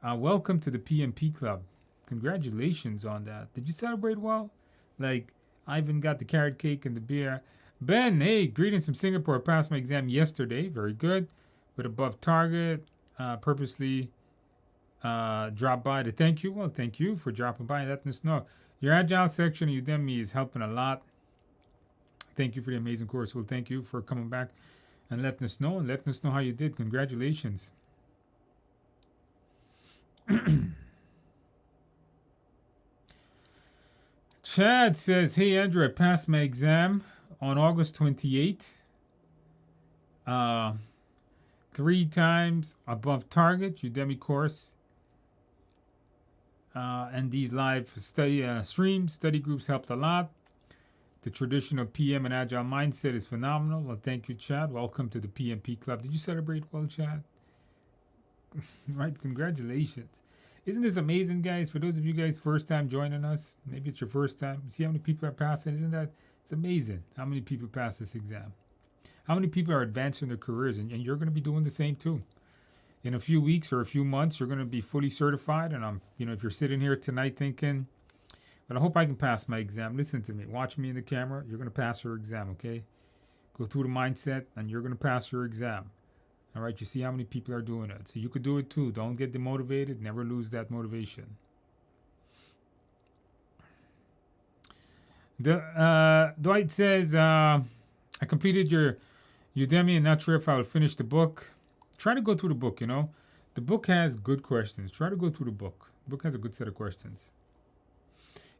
Welcome to the PMP Club. Congratulations on that. Did you celebrate well? Like, Ivan got the carrot cake and the beer. Ben, hey, greetings from Singapore. I passed my exam yesterday. Very good. With above target. Purposely dropped by to thank you. Well, thank you for dropping by and letting us know. Your Agile section of Udemy is helping a lot. Thank you for the amazing course. Well, thank you for coming back and letting us know how you did. Congratulations. Chad says, hey, Andrew, I passed my exam on August 28th. 3 times above target, Udemy course. And these live study streams, study groups helped a lot. The traditional PM and Agile mindset is phenomenal. Well, thank you, Chad. Welcome to the PMP Club. Did you celebrate well, Chad? Right, congratulations. Isn't this amazing, guys? For those of you guys first time joining us, maybe it's your first time. See how many people are passing? Isn't that? It's amazing how many people pass this exam. How many people are advancing their careers, and you're going to be doing the same too. In a few weeks or a few months, you're going to be fully certified. And if you're sitting here tonight thinking, but I hope I can pass my exam. Listen to me. Watch me in the camera. You're going to pass your exam, okay? Go through the mindset, and you're going to pass your exam. All right? You see how many people are doing it. So you could do it too. Don't get demotivated. Never lose that motivation. Dwight says, I completed your Udemy and not sure if I will finish the book. Try to go through the book, The book has good questions. Try to go through the book. The book has a good set of questions.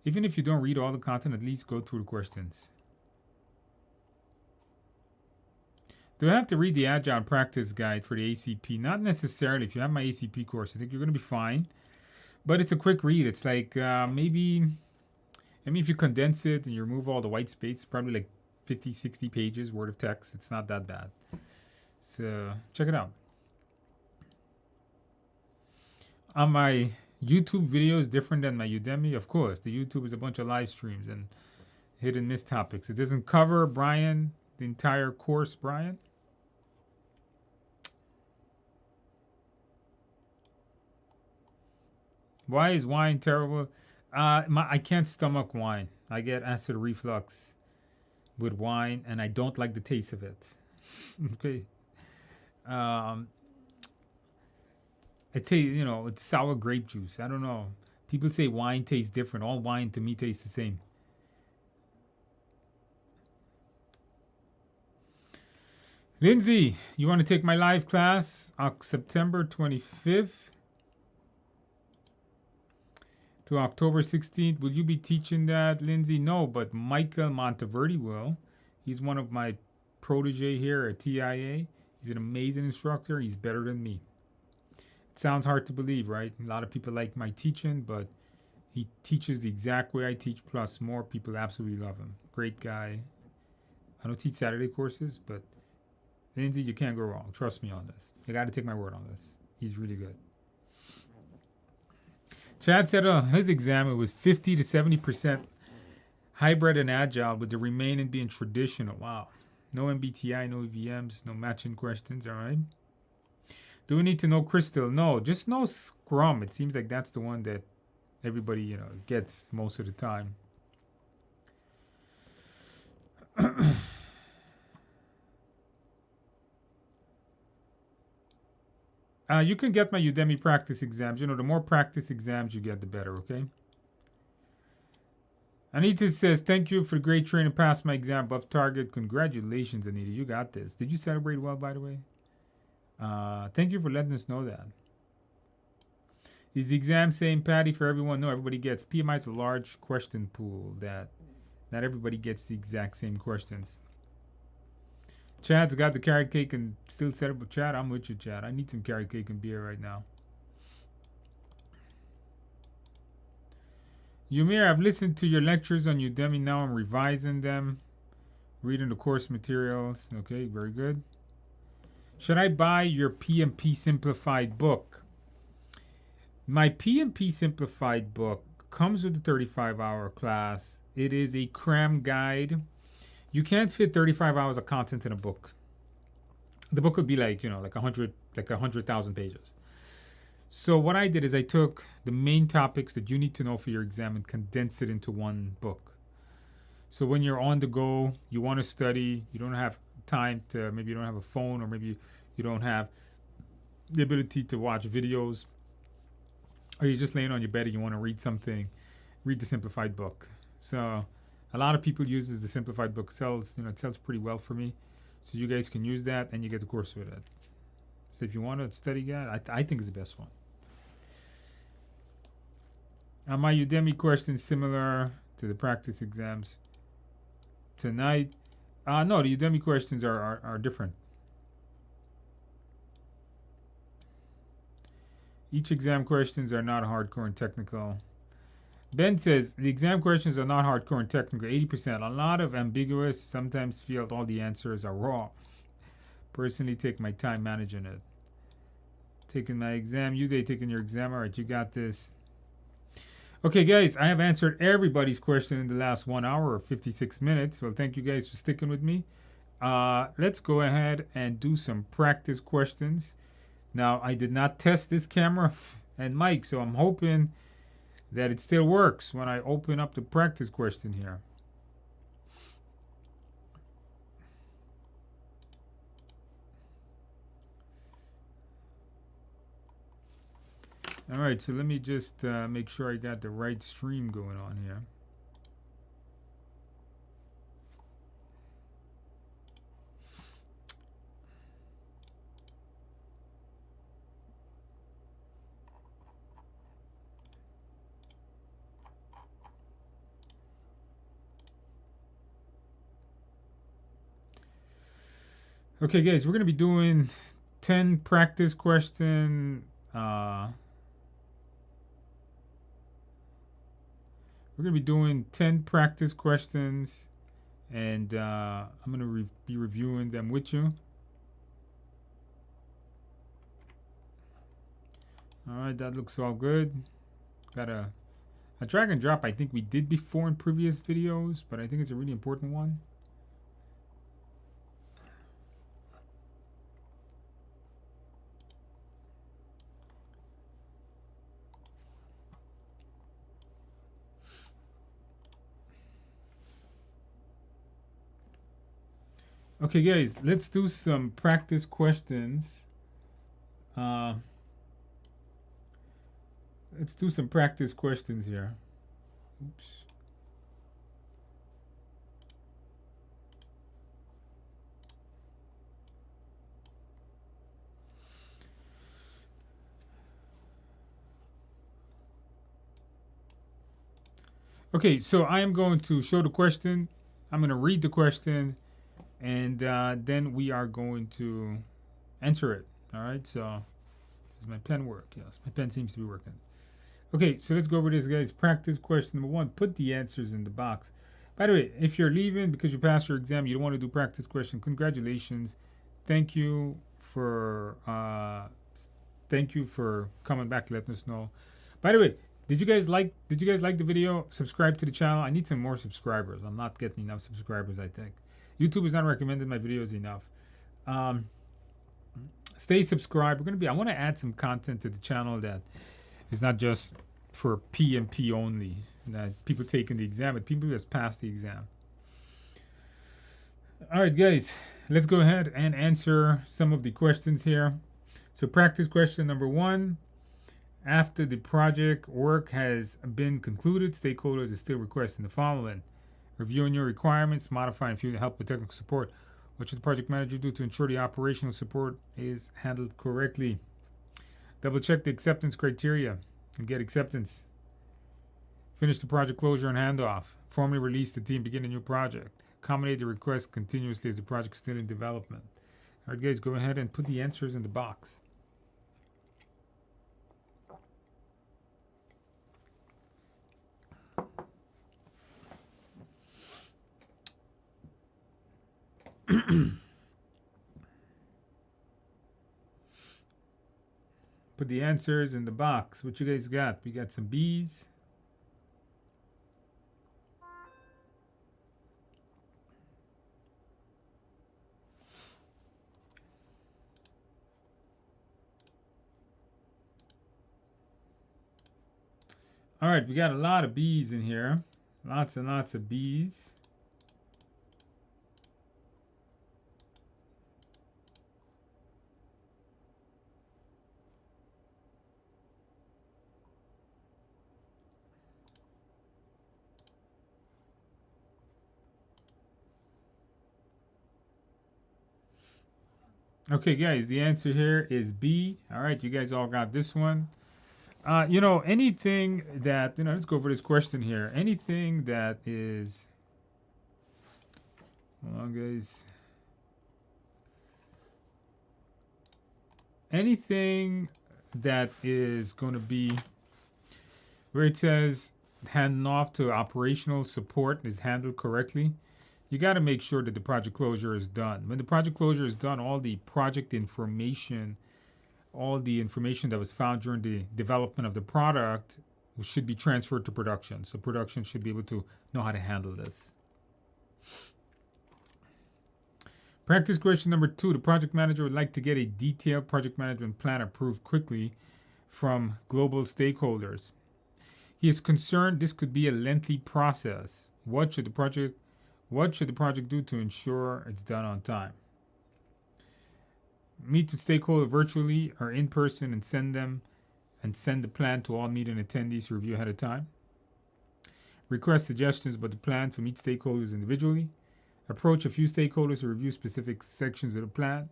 Even if you don't read all the content, at least go through the questions. Do I have to read the Agile Practice Guide for the ACP? Not necessarily. If you have my ACP course, I think you're going to be fine. But it's a quick read. It's like maybe, if you condense it and you remove all the white space, probably like 50, 60 pages worth of text. It's not that bad. So check it out. On my YouTube video is different than my Udemy. Of course, the YouTube is a bunch of live streams and hit and miss topics. It doesn't cover, Brian, the entire course, Brian. Why is wine terrible? I can't stomach wine. I get acid reflux with wine, and I don't like the taste of it. Okay. I taste, it's sour grape juice. I don't know. People say wine tastes different. All wine to me tastes the same. Lindsay, you want to take my live class September 25th to October 16th? Will you be teaching that, Lindsay? No, but Michael Monteverdi will. He's one of my protege here at TIA. He's an amazing instructor. He's better than me. It sounds hard to believe, right? A lot of people like my teaching, but he teaches the exact way I teach, plus more. People absolutely love him. Great guy. I don't teach Saturday courses, but Lindsay, you can't go wrong. Trust me on this. You got to take my word on this. He's really good. Chad said on his exam it was 50 to 70% hybrid and agile, with the remaining being traditional. Wow. No MBTI, no EVMs, no matching questions. All right. Do we need to know Crystal? No, just know Scrum. It seems like that's the one that everybody, gets most of the time. You can get my Udemy practice exams. The more practice exams you get, the better, okay? Anita says, thank you for the great training. Passed my exam above target. Congratulations, Anita. You got this. Did you celebrate well, by the way? Thank you for letting us know that. Is the exam same, Patty, for everyone? No, everybody gets. PMI is a large question pool that not everybody gets the exact same questions. Chad's got the carrot cake and still set up with Chad. I'm with you, Chad. I need some carrot cake and beer right now. Yumir, I've listened to your lectures on Udemy. Now I'm revising them, reading the course materials. Okay, very good. Should I buy your PMP Simplified book? My PMP Simplified book comes with a 35-hour class. It is a cram guide. You can't fit 35 hours of content in a book. The book would be like 100,000 pages. So what I did is I took the main topics that you need to know for your exam and condensed it into one book. So when you're on the go, you want to study, you don't have time to, maybe you don't have a phone, or maybe you don't have the ability to watch videos, or you're just laying on your bed and you want to read something, read the Simplified book. So a lot of people use the Simplified book. It sells pretty well for me. So you guys can use that and you get the course with it. So if you want to study that, I think it's the best one. My Udemy questions similar to the practice exams tonight. No, the Udemy questions are different. Each exam questions are not hardcore and technical. Ben says, the exam questions are not hardcore and technical, 80%. A lot of ambiguous, sometimes feel all the answers are wrong. Personally, take my time managing it. Taking my exam. You taking your exam. All right, you got this. Okay, guys, I have answered everybody's question in the last 1 hour or 56 minutes. Well, thank you guys for sticking with me. Let's go ahead and do some practice questions. Now, I did not test this camera and mic, so I'm hoping that it still works when I open up the practice question here. All right, so let me just make sure I got the right stream going on here. Okay, guys, we're going to be doing 10 practice question. We're going to be doing 10 practice questions, and I'm going to be reviewing them with you. All right, that looks all good. Got a drag and drop I think we did before in previous videos, but I think it's a really important one. Okay, guys, let's do some practice questions. Let's do some practice questions here. Oops. Okay, so I am going to show the question. I'm going to read the question, and then we are going to answer it. All right, so does my pen work? Yes, my pen seems to be working. Okay, so let's go over this, guys. Practice question number 1. Put the answers in the box. By the way, if you're leaving because you passed your exam, you don't want to do practice question, congratulations. Thank you for coming back to let us know. By the way, did you guys like the video? Subscribe to the channel. I need some more subscribers. I'm not getting enough subscribers, I think. YouTube has not recommended my videos enough. Stay subscribed. I want to add some content to the channel that is not just for PMP only, that people taking the exam, but people that's passed the exam. All right, guys, let's go ahead and answer some of the questions here. So practice question number 1. After the project work has been concluded, stakeholders are still requesting the following: reviewing your requirements, modifying if you need help with technical support. What should the project manager do to ensure the operational support is handled correctly? Double check the acceptance criteria and get acceptance. Finish the project closure and handoff. Formally release the team, begin a new project. Accommodate the request continuously as the project is still in development. All right, guys, go ahead and put the answers in the box. Put the answers in the box. What you guys got? We got some B's. All right, we got a lot of B's in here. Lots and lots of B's. Okay, guys, the answer here is B. All right, you guys all got this one. Anything that, let's go over this question here. Anything that is, hold on, guys. Anything that is going to be where it says handing off to operational support is handled correctly, you got to make sure that the project closure is done. When the project closure is done, all the project information, all the information that was found during the development of the product should be transferred to production. So production should be able to know how to handle this. Practice question number 2. The project manager would like to get a detailed project management plan approved quickly from global stakeholders. He is concerned this could be a lengthy process. What should the project do to ensure it's done on time? Meet with stakeholders virtually or in person and send the plan to all meeting attendees to review ahead of time. Request suggestions about the plan from each stakeholders individually. Approach a few stakeholders to review specific sections of the plan.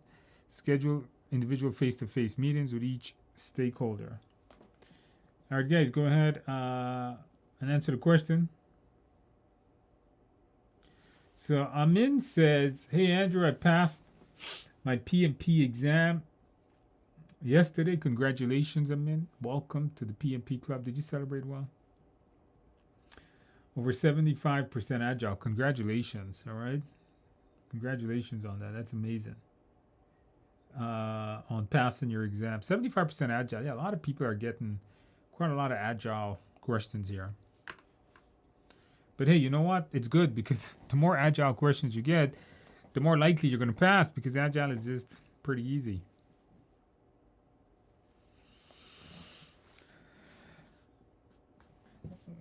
Schedule individual face-to-face meetings with each stakeholder. All right, guys, go ahead and answer the question. So Amin says, hey, Andrew, I passed my PMP exam yesterday. Congratulations, Amin. Welcome to the PMP Club. Did you celebrate well? Over 75% agile. Congratulations. All right. Congratulations on that. That's amazing. On passing your exam. 75% agile. Yeah, a lot of people are getting quite a lot of agile questions here. But hey, you know what? It's good because the more agile questions you get, the more likely you're going to pass because agile is just pretty easy.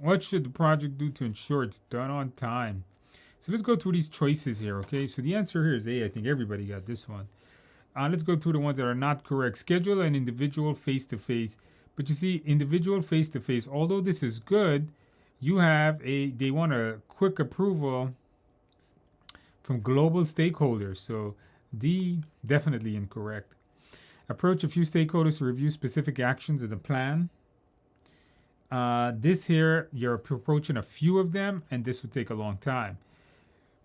What should the project do to ensure it's done on time? So let's go through these choices here, okay? So the answer here is A. I think everybody got this one. Let's go through the ones that are not correct. Schedule an individual face-to-face. But you see, individual face-to-face, although this is good, they want a quick approval from global stakeholders. So D, definitely incorrect. Approach a few stakeholders to review specific actions of the plan. This here, you're approaching a few of them, and this would take a long time.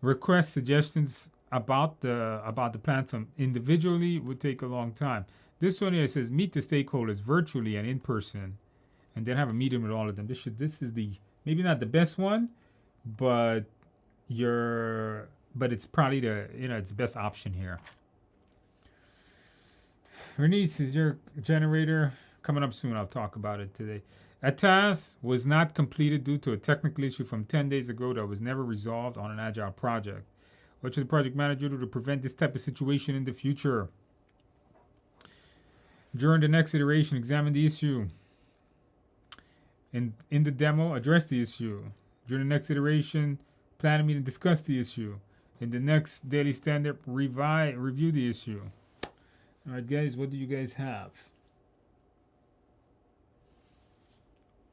Request suggestions about the plan from individually would take a long time. This one here says meet the stakeholders virtually and in person, and then have a meeting with all of them. This is the maybe not the best one, but it's probably it's the best option here. Bernice, is your generator coming up soon? I'll talk about it today. A task was not completed due to a technical issue from 10 days ago that was never resolved on an agile project. What should the project manager do to prevent this type of situation in the future? During the next iteration, examine the issue. In the demo, address the issue. During the next iteration, plan a meeting, discuss the issue. In the next daily stand-up, review the issue. All right, guys, what do you guys have?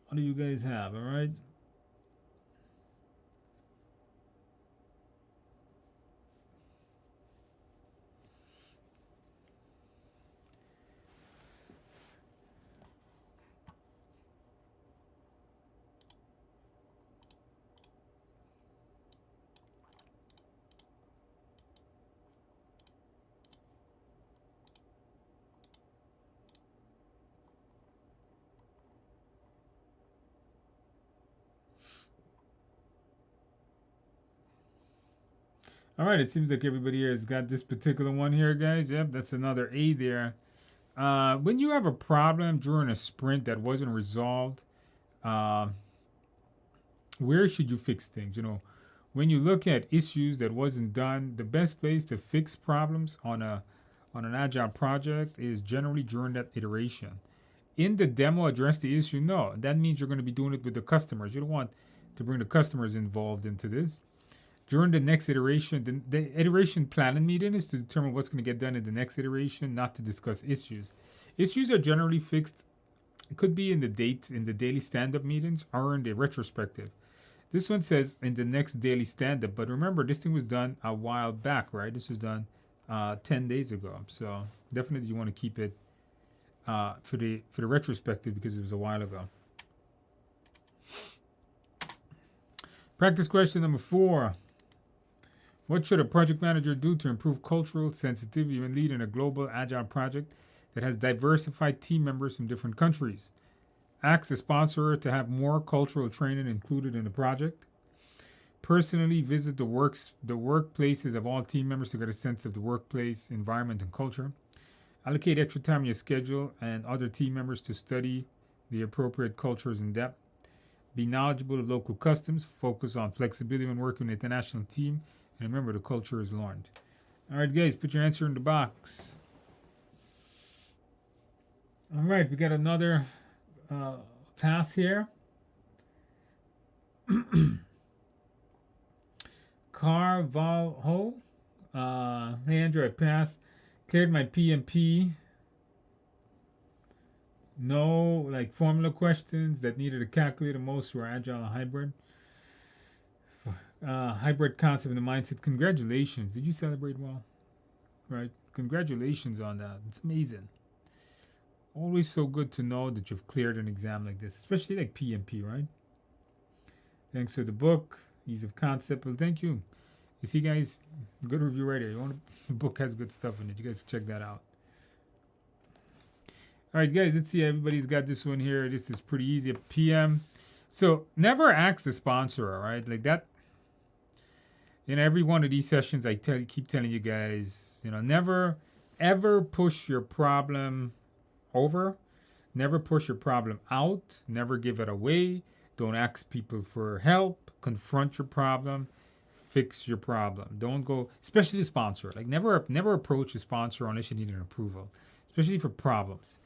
What do you guys have, all right? All right, it seems like everybody here has got this particular one here, guys. Yep, that's another A there. When you have a problem during a sprint that wasn't resolved, where should you fix things? When you look at issues that wasn't done, the best place to fix problems on an agile project is generally during that iteration. In the demo, address the issue. No, that means you're going to be doing it with the customers. You don't want to bring the customers involved into this. During the next iteration, the iteration planning meeting is to determine what's going to get done in the next iteration, not to discuss issues. Issues are generally fixed. It could be in the daily stand-up meetings or in the retrospective. This one says in the next daily stand-up, but remember, this thing was done a while back, right? This was done 10 days ago. So definitely you want to keep it for the retrospective because it was a while ago. Practice question number 4. What should a project manager do to improve cultural sensitivity when leading a global agile project that has diversified team members from different countries? Ask the sponsor to have more cultural training included in the project. Personally visit the workplaces of all team members to get a sense of the workplace environment and culture. Allocate extra time in your schedule and other team members to study the appropriate cultures in depth. Be knowledgeable of local customs. Focus on flexibility when working with an international team. And remember, the culture is learned. All right, guys, put your answer in the box. All right, we got another pass here. Carvalho. Hey, Andrew, I passed. Cleared my PMP. No, formula questions that needed to calculate the most were agile and hybrid. Hybrid concept and the mindset. Congratulations. Did you celebrate well? Right. Congratulations on that. It's amazing. Always so good to know that you've cleared an exam like this, especially like PMP, right? Thanks for the book. Ease of concept. Well, thank you. You see, guys, good review right here. You want the book has good stuff in it. You guys check that out. All right, guys, let's see. Everybody's got this one here. This is pretty easy. PM. So never ask the sponsor, all right? Like that. In every one of these sessions, keep telling you guys, never ever push your problem over. Never push your problem out. Never give it away. Don't ask people for help. Confront your problem. Fix your problem. Don't go, especially the sponsor. Like never approach a sponsor unless you need an approval, especially for problems.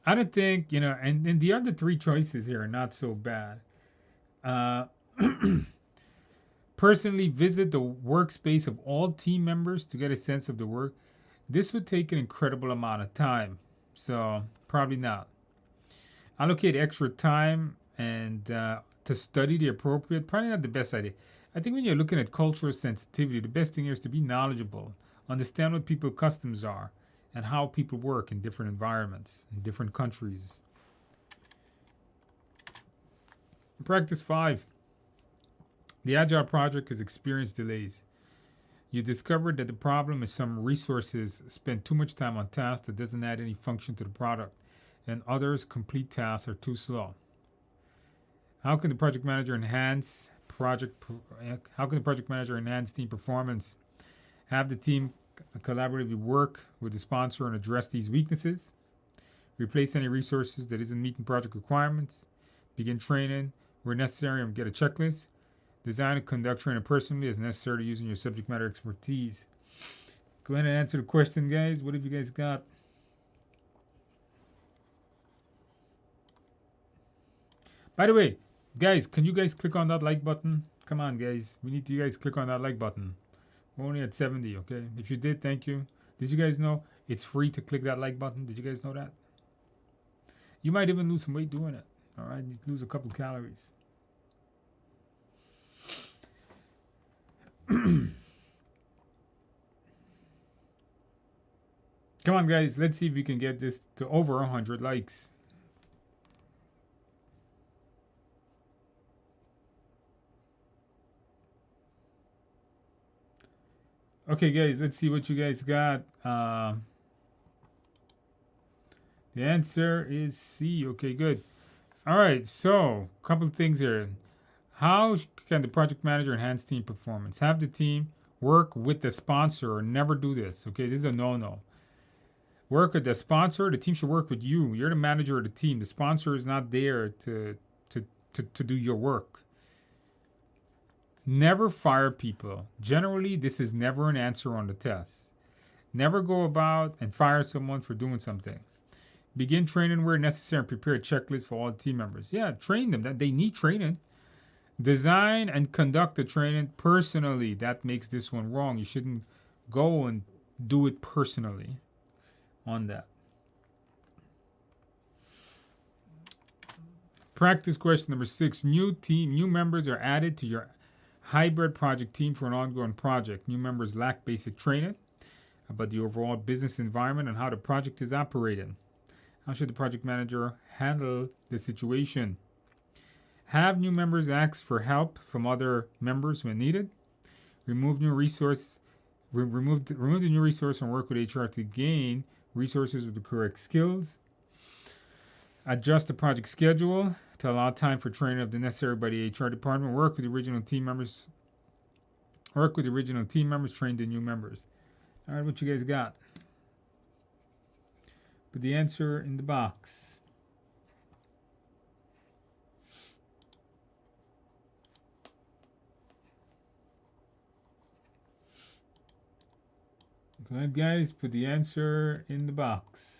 I don't think, and the other three choices here are not so bad. Personally visit the workspace of all team members to get a sense of the work. This would take an incredible amount of time, so probably not. Allocate extra time and to study the appropriate, probably not the best idea. I think when you're looking at cultural sensitivity, the best thing here is to be knowledgeable, understand what people's customs are, and how people work in different environments, in different countries. Practice 5. The Agile project has experienced delays. You discovered that the problem is some resources spend too much time on tasks that doesn't add any function to the product, and others complete tasks are too slow. How can the project manager enhance team performance? Have the team collaboratively work with the sponsor and address these weaknesses. Replace any resources that isn't meeting project requirements. Begin training where necessary and get a checklist. Design and conduct training personally as necessary using your subject matter expertise. Go ahead and answer the question, guys. What have you guys got? By the way, guys, can you guys click on that like button? Come on, guys. We need you guys click on that like button. We're only at 70, okay? If you did, thank you. Did you guys know it's free to click that like button? Did you guys know that? You might even lose some weight doing it. All right? You lose a couple calories. Come on, guys. Let's see if we can get this to over 100 likes. Okay, guys. Let's see what you guys got. The answer is C. Okay, good. All right. So, a couple of things here. How can the project manager enhance team performance? Have the team work with the sponsor or never do this. Okay, this is a no-no. Work with the sponsor. The team should work with you. You're the manager of the team. The sponsor is not there to do your work. Never fire people. Generally, this is never an answer on the test. Never go about and fire someone for doing something. Begin training where necessary and prepare a checklist for all team members. Yeah, train them. They need training. Design and conduct the training personally. That makes this one wrong. You shouldn't go and do it personally on that. Practice question number 6. New members are added to your hybrid project team for an ongoing project. New members lack basic training about the overall business environment and how the project is operating. How should the project manager handle the situation? Have new members ask for help from other members when needed. Remove the new resource and work with HR to gain resources with the correct skills. Adjust the project schedule to allow time for training of the necessary by the HR department. Work with the original team members. Train the new members. All right, what you guys got? Put the answer in the box. Go ahead, guys. Put the answer in the box.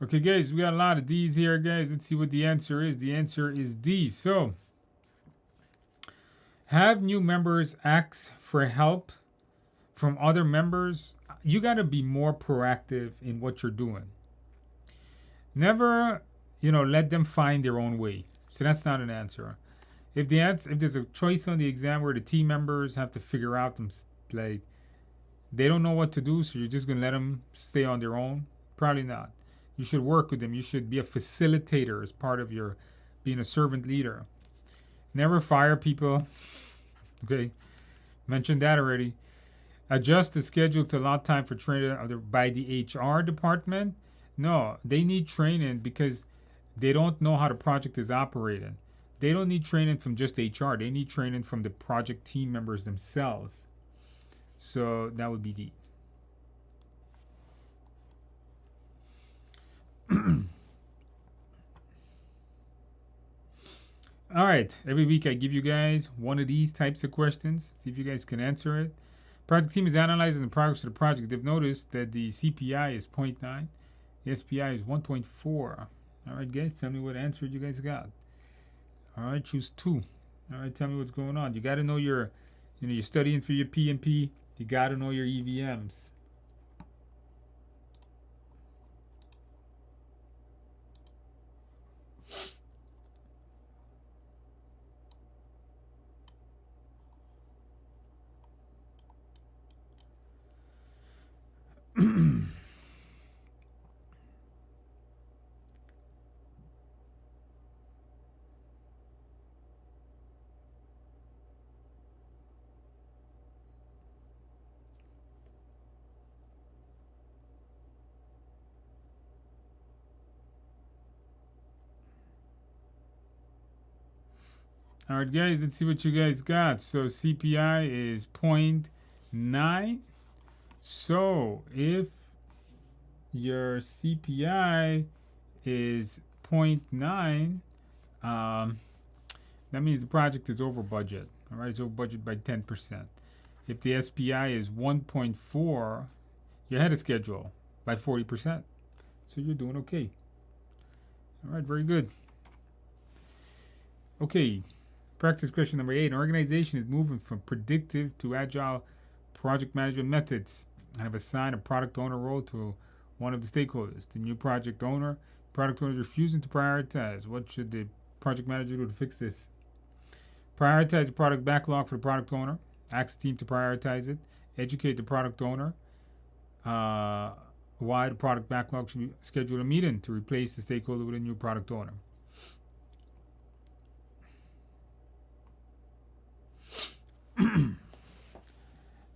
Okay, guys, we got a lot of D's here, guys. Let's see what the answer is. The answer is D. So, have new members ask for help from other members. You got to be more proactive in what you're doing. Never, let them find their own way. So that's not an answer. If there's a choice on the exam where the team members have to figure out like they don't know what to do, so you're just gonna let them stay on their own? Probably not. You should work with them. You should be a facilitator as part of your being a servant leader. Never fire people. Okay, mentioned that already. Adjust the schedule to allow time for training by the HR department. No, they need training because they don't know how the project is operating. They don't need training from just HR. They need training from the project team members themselves. So that would be D. All right. Every week I give you guys one of these types of questions. See if you guys can answer it. Project team is analyzing the progress of the project. They've noticed that the CPI is 0.9. The SPI is 1.4. All right, guys. Tell me what answer you guys got. All right. Choose 2. All right. Tell me what's going on. You got to know you're studying for your PMP. You got to know your EVMs. All right, guys, let's see what you guys got. So CPI is 0.9. So if your CPI is 0.9, that means the project is over budget. All right, it's over budget by 10%. If the SPI is 1.4, you're ahead of schedule by 40%. So you're doing okay. All right, very good. Okay. Practice question number 8. An organization is moving from predictive to agile project management methods and have assigned a product owner role to one of the stakeholders. The new product owner is refusing to prioritize. What should the project manager do to fix this? Prioritize the product backlog for the product owner. Ask the team to prioritize it. Educate the product owner why the product backlog should be scheduled a meeting to replace the stakeholder with a new product owner.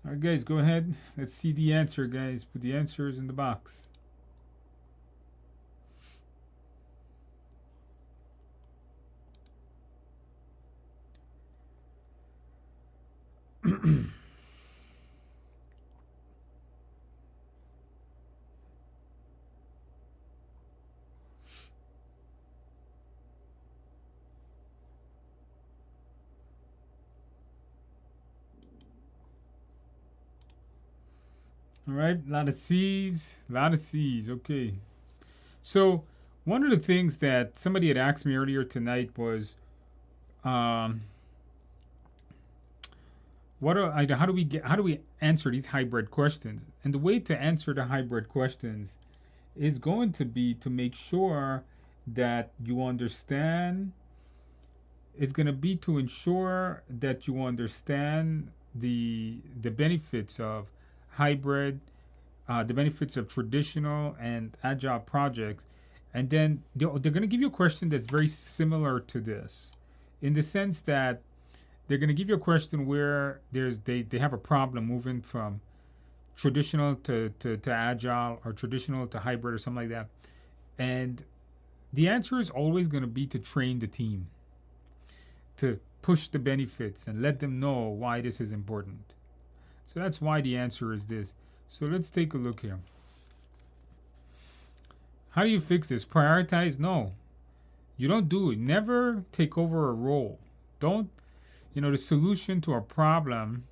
All right, guys, go ahead. Let's see the answer, guys. Put the answers in the box. All right, a lot of C's, okay. So one of the things that somebody had asked me earlier tonight was, how do we answer these hybrid questions? And the way to answer the hybrid questions is going to be to make sure that you understand. It's going to be to ensure that you understand the benefits of hybrid, the benefits of traditional and agile projects, and then they're going to give you a question that's very similar to this, in the sense that they're going to give you a question where they have a problem moving from traditional to agile, or traditional to hybrid, or something like that, and the answer is always going to be to train the team, to push the benefits and let them know why this is important. So that's why the answer is this. So let's take a look here. How do you fix this? Prioritize? No. You don't do it. Never take over a role. Don't, the solution to a problem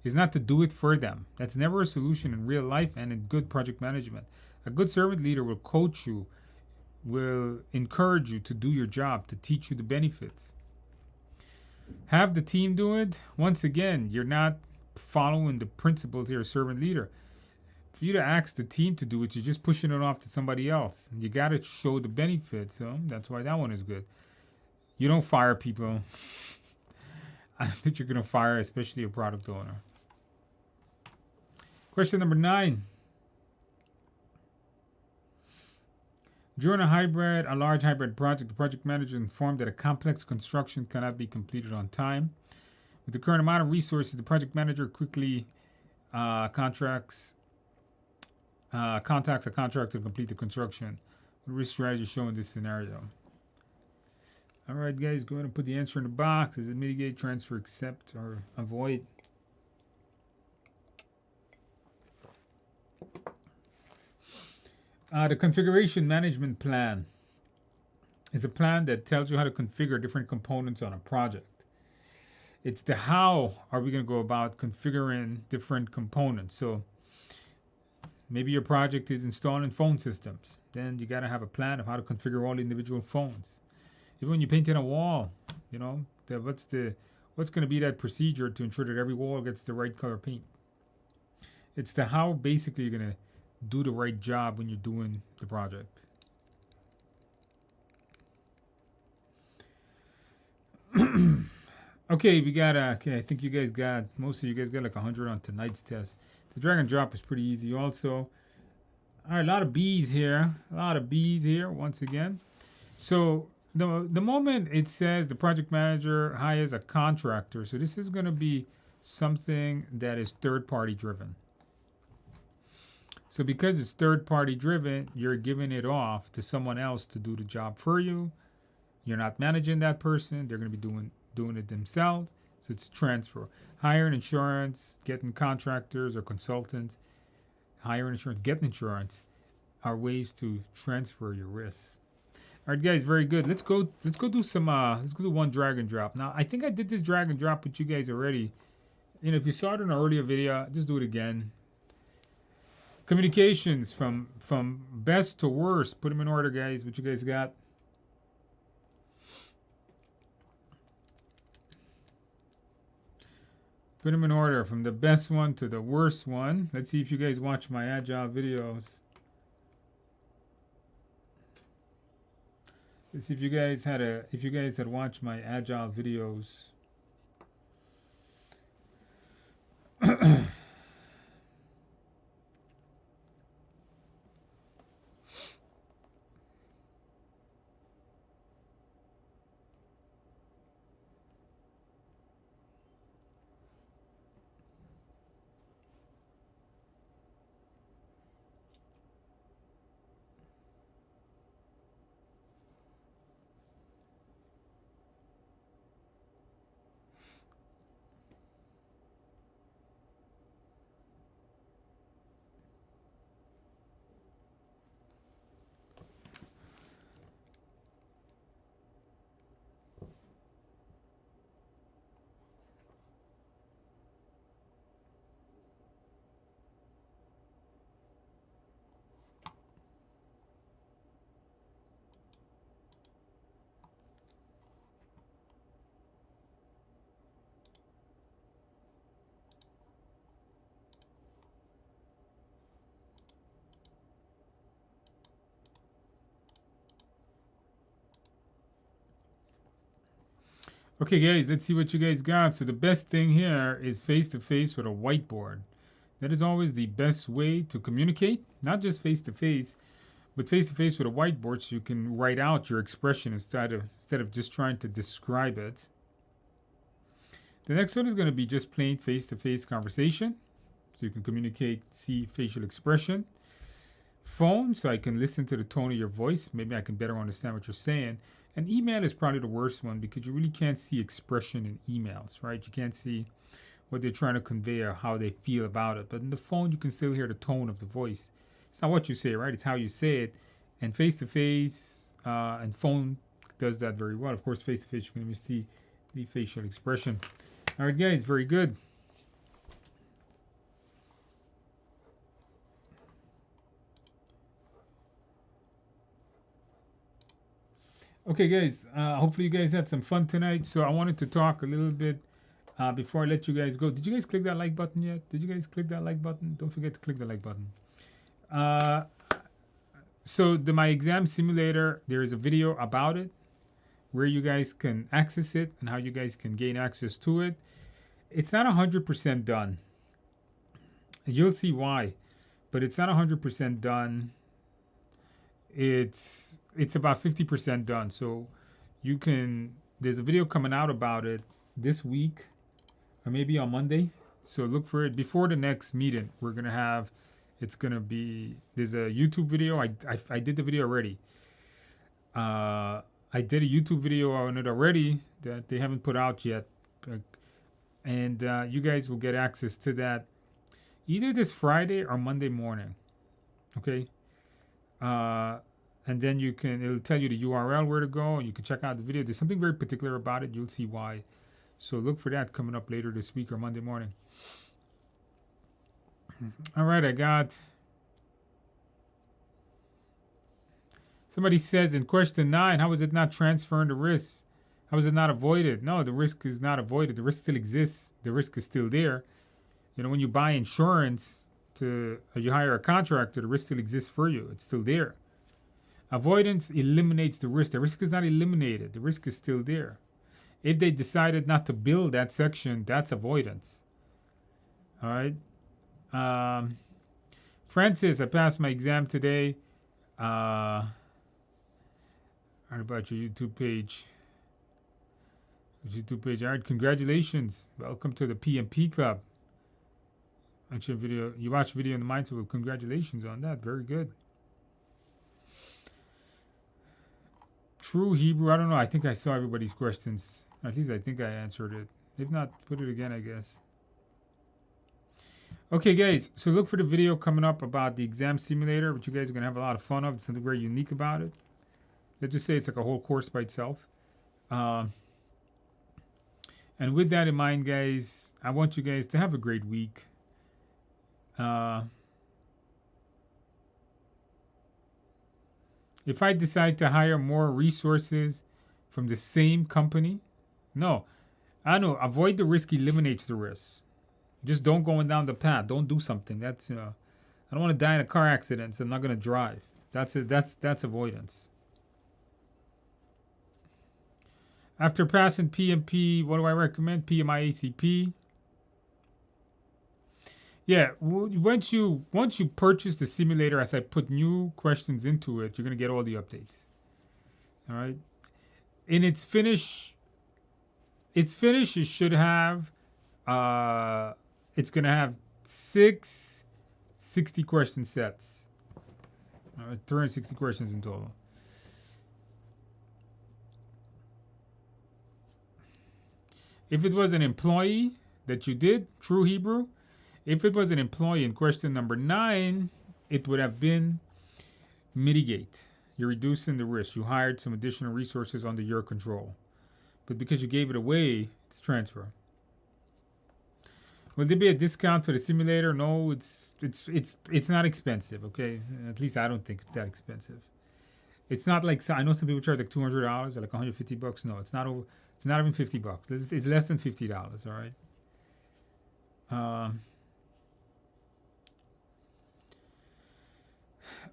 is not to do it for them. That's never a solution in real life and in good project management. A good servant leader will coach you, will encourage you to do your job, to teach you the benefits. Have the team do it. Once again, you're not following the principles here, servant leader. For you to ask the team to do it, you're just pushing it off to somebody else. You got to show the benefit. So that's why that one is good. You don't fire people. I don't think you're going to fire, especially a product owner. Question number 9. During a large hybrid project, the project manager informed that a complex construction cannot be completed on time. With the current amount of resources, the project manager quickly contacts a contractor to complete the construction. What risk strategy shown in this scenario? All right, guys, go ahead and put the answer in the box. Is it mitigate, transfer, accept, or avoid? The configuration management plan is a plan that tells you how to configure different components on a project. It's the how are we going to go about configuring different components. So maybe your project is installing phone systems. Then you got to have a plan of how to configure all the individual phones. Even when you paint in a wall, you know, what's going to be that procedure to ensure that every wall gets the right color paint. It's the how basically you're going to do the right job when you're doing the project. Okay, we got okay, I think most of you guys got like 100 on tonight's test. The drag and drop is pretty easy also. All right, a lot of B's here. Once again. So the moment it says the project manager hires a contractor, so this is going to be something that is third-party driven. So because it's third-party driven, you're giving it off to someone else to do the job for you. You're not managing that person. They're going to be doing it themselves. So it's transfer. Hiring insurance, getting contractors or consultants, hiring insurance, getting insurance are ways to transfer your risks. All right, guys, very good. Let's go do some let's go do one drag and drop. Now, I think I did this drag and drop with you guys already. You know, if you saw it in an earlier video, just do it again. Communications from best to worst. Put them in order, guys. What you guys got? Put them in order from the best one to the worst one. Let's see if you guys watch my Agile videos. Let's see if you guys had watched my Agile videos. Okay, guys, let's see what you guys got. So the best thing here is face-to-face with a whiteboard. That is always the best way to communicate, not just face-to-face, but face-to-face with a whiteboard so you can write out your expression instead of just trying to describe it. The next one is going to be just plain face-to-face conversation. So you can communicate, see facial expression. Phone, so I can listen to the tone of your voice. Maybe I can better understand what you're saying. And email is probably the worst one because you really can't see expression in emails, right? You can't see what they're trying to convey or how they feel about it. But in the phone, you can still hear the tone of the voice. It's not what you say, right? It's how you say it. And face-to-face and phone does that very well. Of course, face-to-face, you can even see the facial expression. All right, guys, very good. Okay, guys, hopefully you guys had some fun tonight. So I wanted to talk a little bit before I let you guys go. Did you guys click that like button yet? Did you guys click that like button? Don't forget to click the like button. So my exam simulator, there is a video about it where you guys can access it and how you guys can gain access to it. It's not 100% done. You'll see why, but it's not 100% done. It's about 50% done. So you can, there's a video coming out about it this week or maybe on Monday. So look for it before the next meeting. We're going to have, it's going to be, there's a YouTube video. I did the video already. I did a YouTube video on it already that they haven't put out yet. And you guys will get access to that either this Friday or Monday morning. Okay. And then it'll tell you the URL where to go, and you can check out the video. There's something very particular about it. You'll see why. So look for that coming up later this week or Monday morning. All right, I got. Somebody says in question 9, how is it not transferring the risk? How is it not avoided? No, the risk is not avoided. The risk still exists. The risk is still there. You know, when you buy insurance or you hire a contractor, the risk still exists for you. It's still there. Avoidance eliminates the risk. The risk is not eliminated. The risk is still there. If they decided not to build that section, that's avoidance. All right. Francis, I passed my exam today. What about your YouTube page? All right, congratulations. Welcome to the PMP Club. Actually, video. You watched video in the mindset. Well, congratulations on that. Very good. True Hebrew. I don't know. I think I saw everybody's questions. At least I think I answered it. If not, put it again, I guess. Okay, guys. So look for the video coming up about the exam simulator, which you guys are going to have a lot of fun of. It's something very unique about it. Let's just say it's like a whole course by itself. And with that in mind, guys, I want you guys to have a great week. If I decide to hire more resources from the same company, no. I know, avoid the risk eliminates the risk. Just don't go down the path. Don't do something. That's, I don't want to die in a car accident, so I'm not going to drive. That's avoidance. After passing PMP, what do I recommend? PMI ACP. Yeah, once you purchase the simulator, as I put new questions into it, you're going to get all the updates. All right. In its finish, it should have, it's going to have 6 60 question sets. 360 questions in total. If it was an employee that you did, True Hebrew, if it was an employee in question number 9, it would have been mitigate. You're reducing the risk. You hired some additional resources under your control. But because you gave it away, it's transfer. Will there be a discount for the simulator? No, it's not expensive, okay? At least I don't think it's that expensive. It's not like, I know some people charge like $200 or like $150. No, it's not over. It's not even $50. It's less than $50. All right.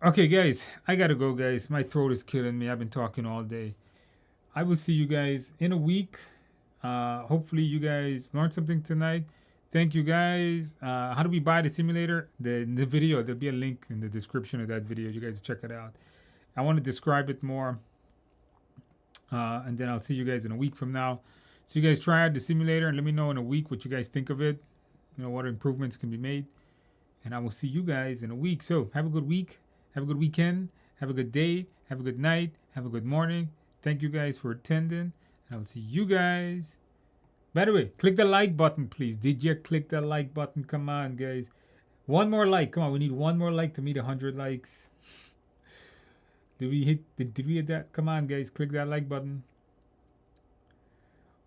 Okay, guys, I gotta go, guys. My throat is killing me. I've been talking all day. I will see you guys in a week. Hopefully, you guys learned something tonight. Thank you, guys. How do we buy the simulator? The video. There'll be a link in the description of that video. You guys check it out. I want to describe it more. And then I'll see you guys in a week from now. So you guys try out the simulator and let me know in a week what you guys think of it. You know, what improvements can be made. And I will see you guys in a week. So have a good week. Have a good weekend. Have a good day. Have a good night. Have a good morning. Thank you guys for attending. And I will see you guys. By the way, click the like button, please. Did you click the like button? Come on, guys. One more like. Come on, we need one more like to meet 100 likes. Did we hit that? Come on, guys. Click that like button.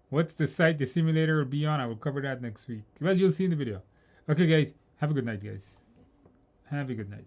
What's the site the simulator will be on? I will cover that next week. Well, you'll see in the video. Okay, guys. Have a good night, guys. Have a good night.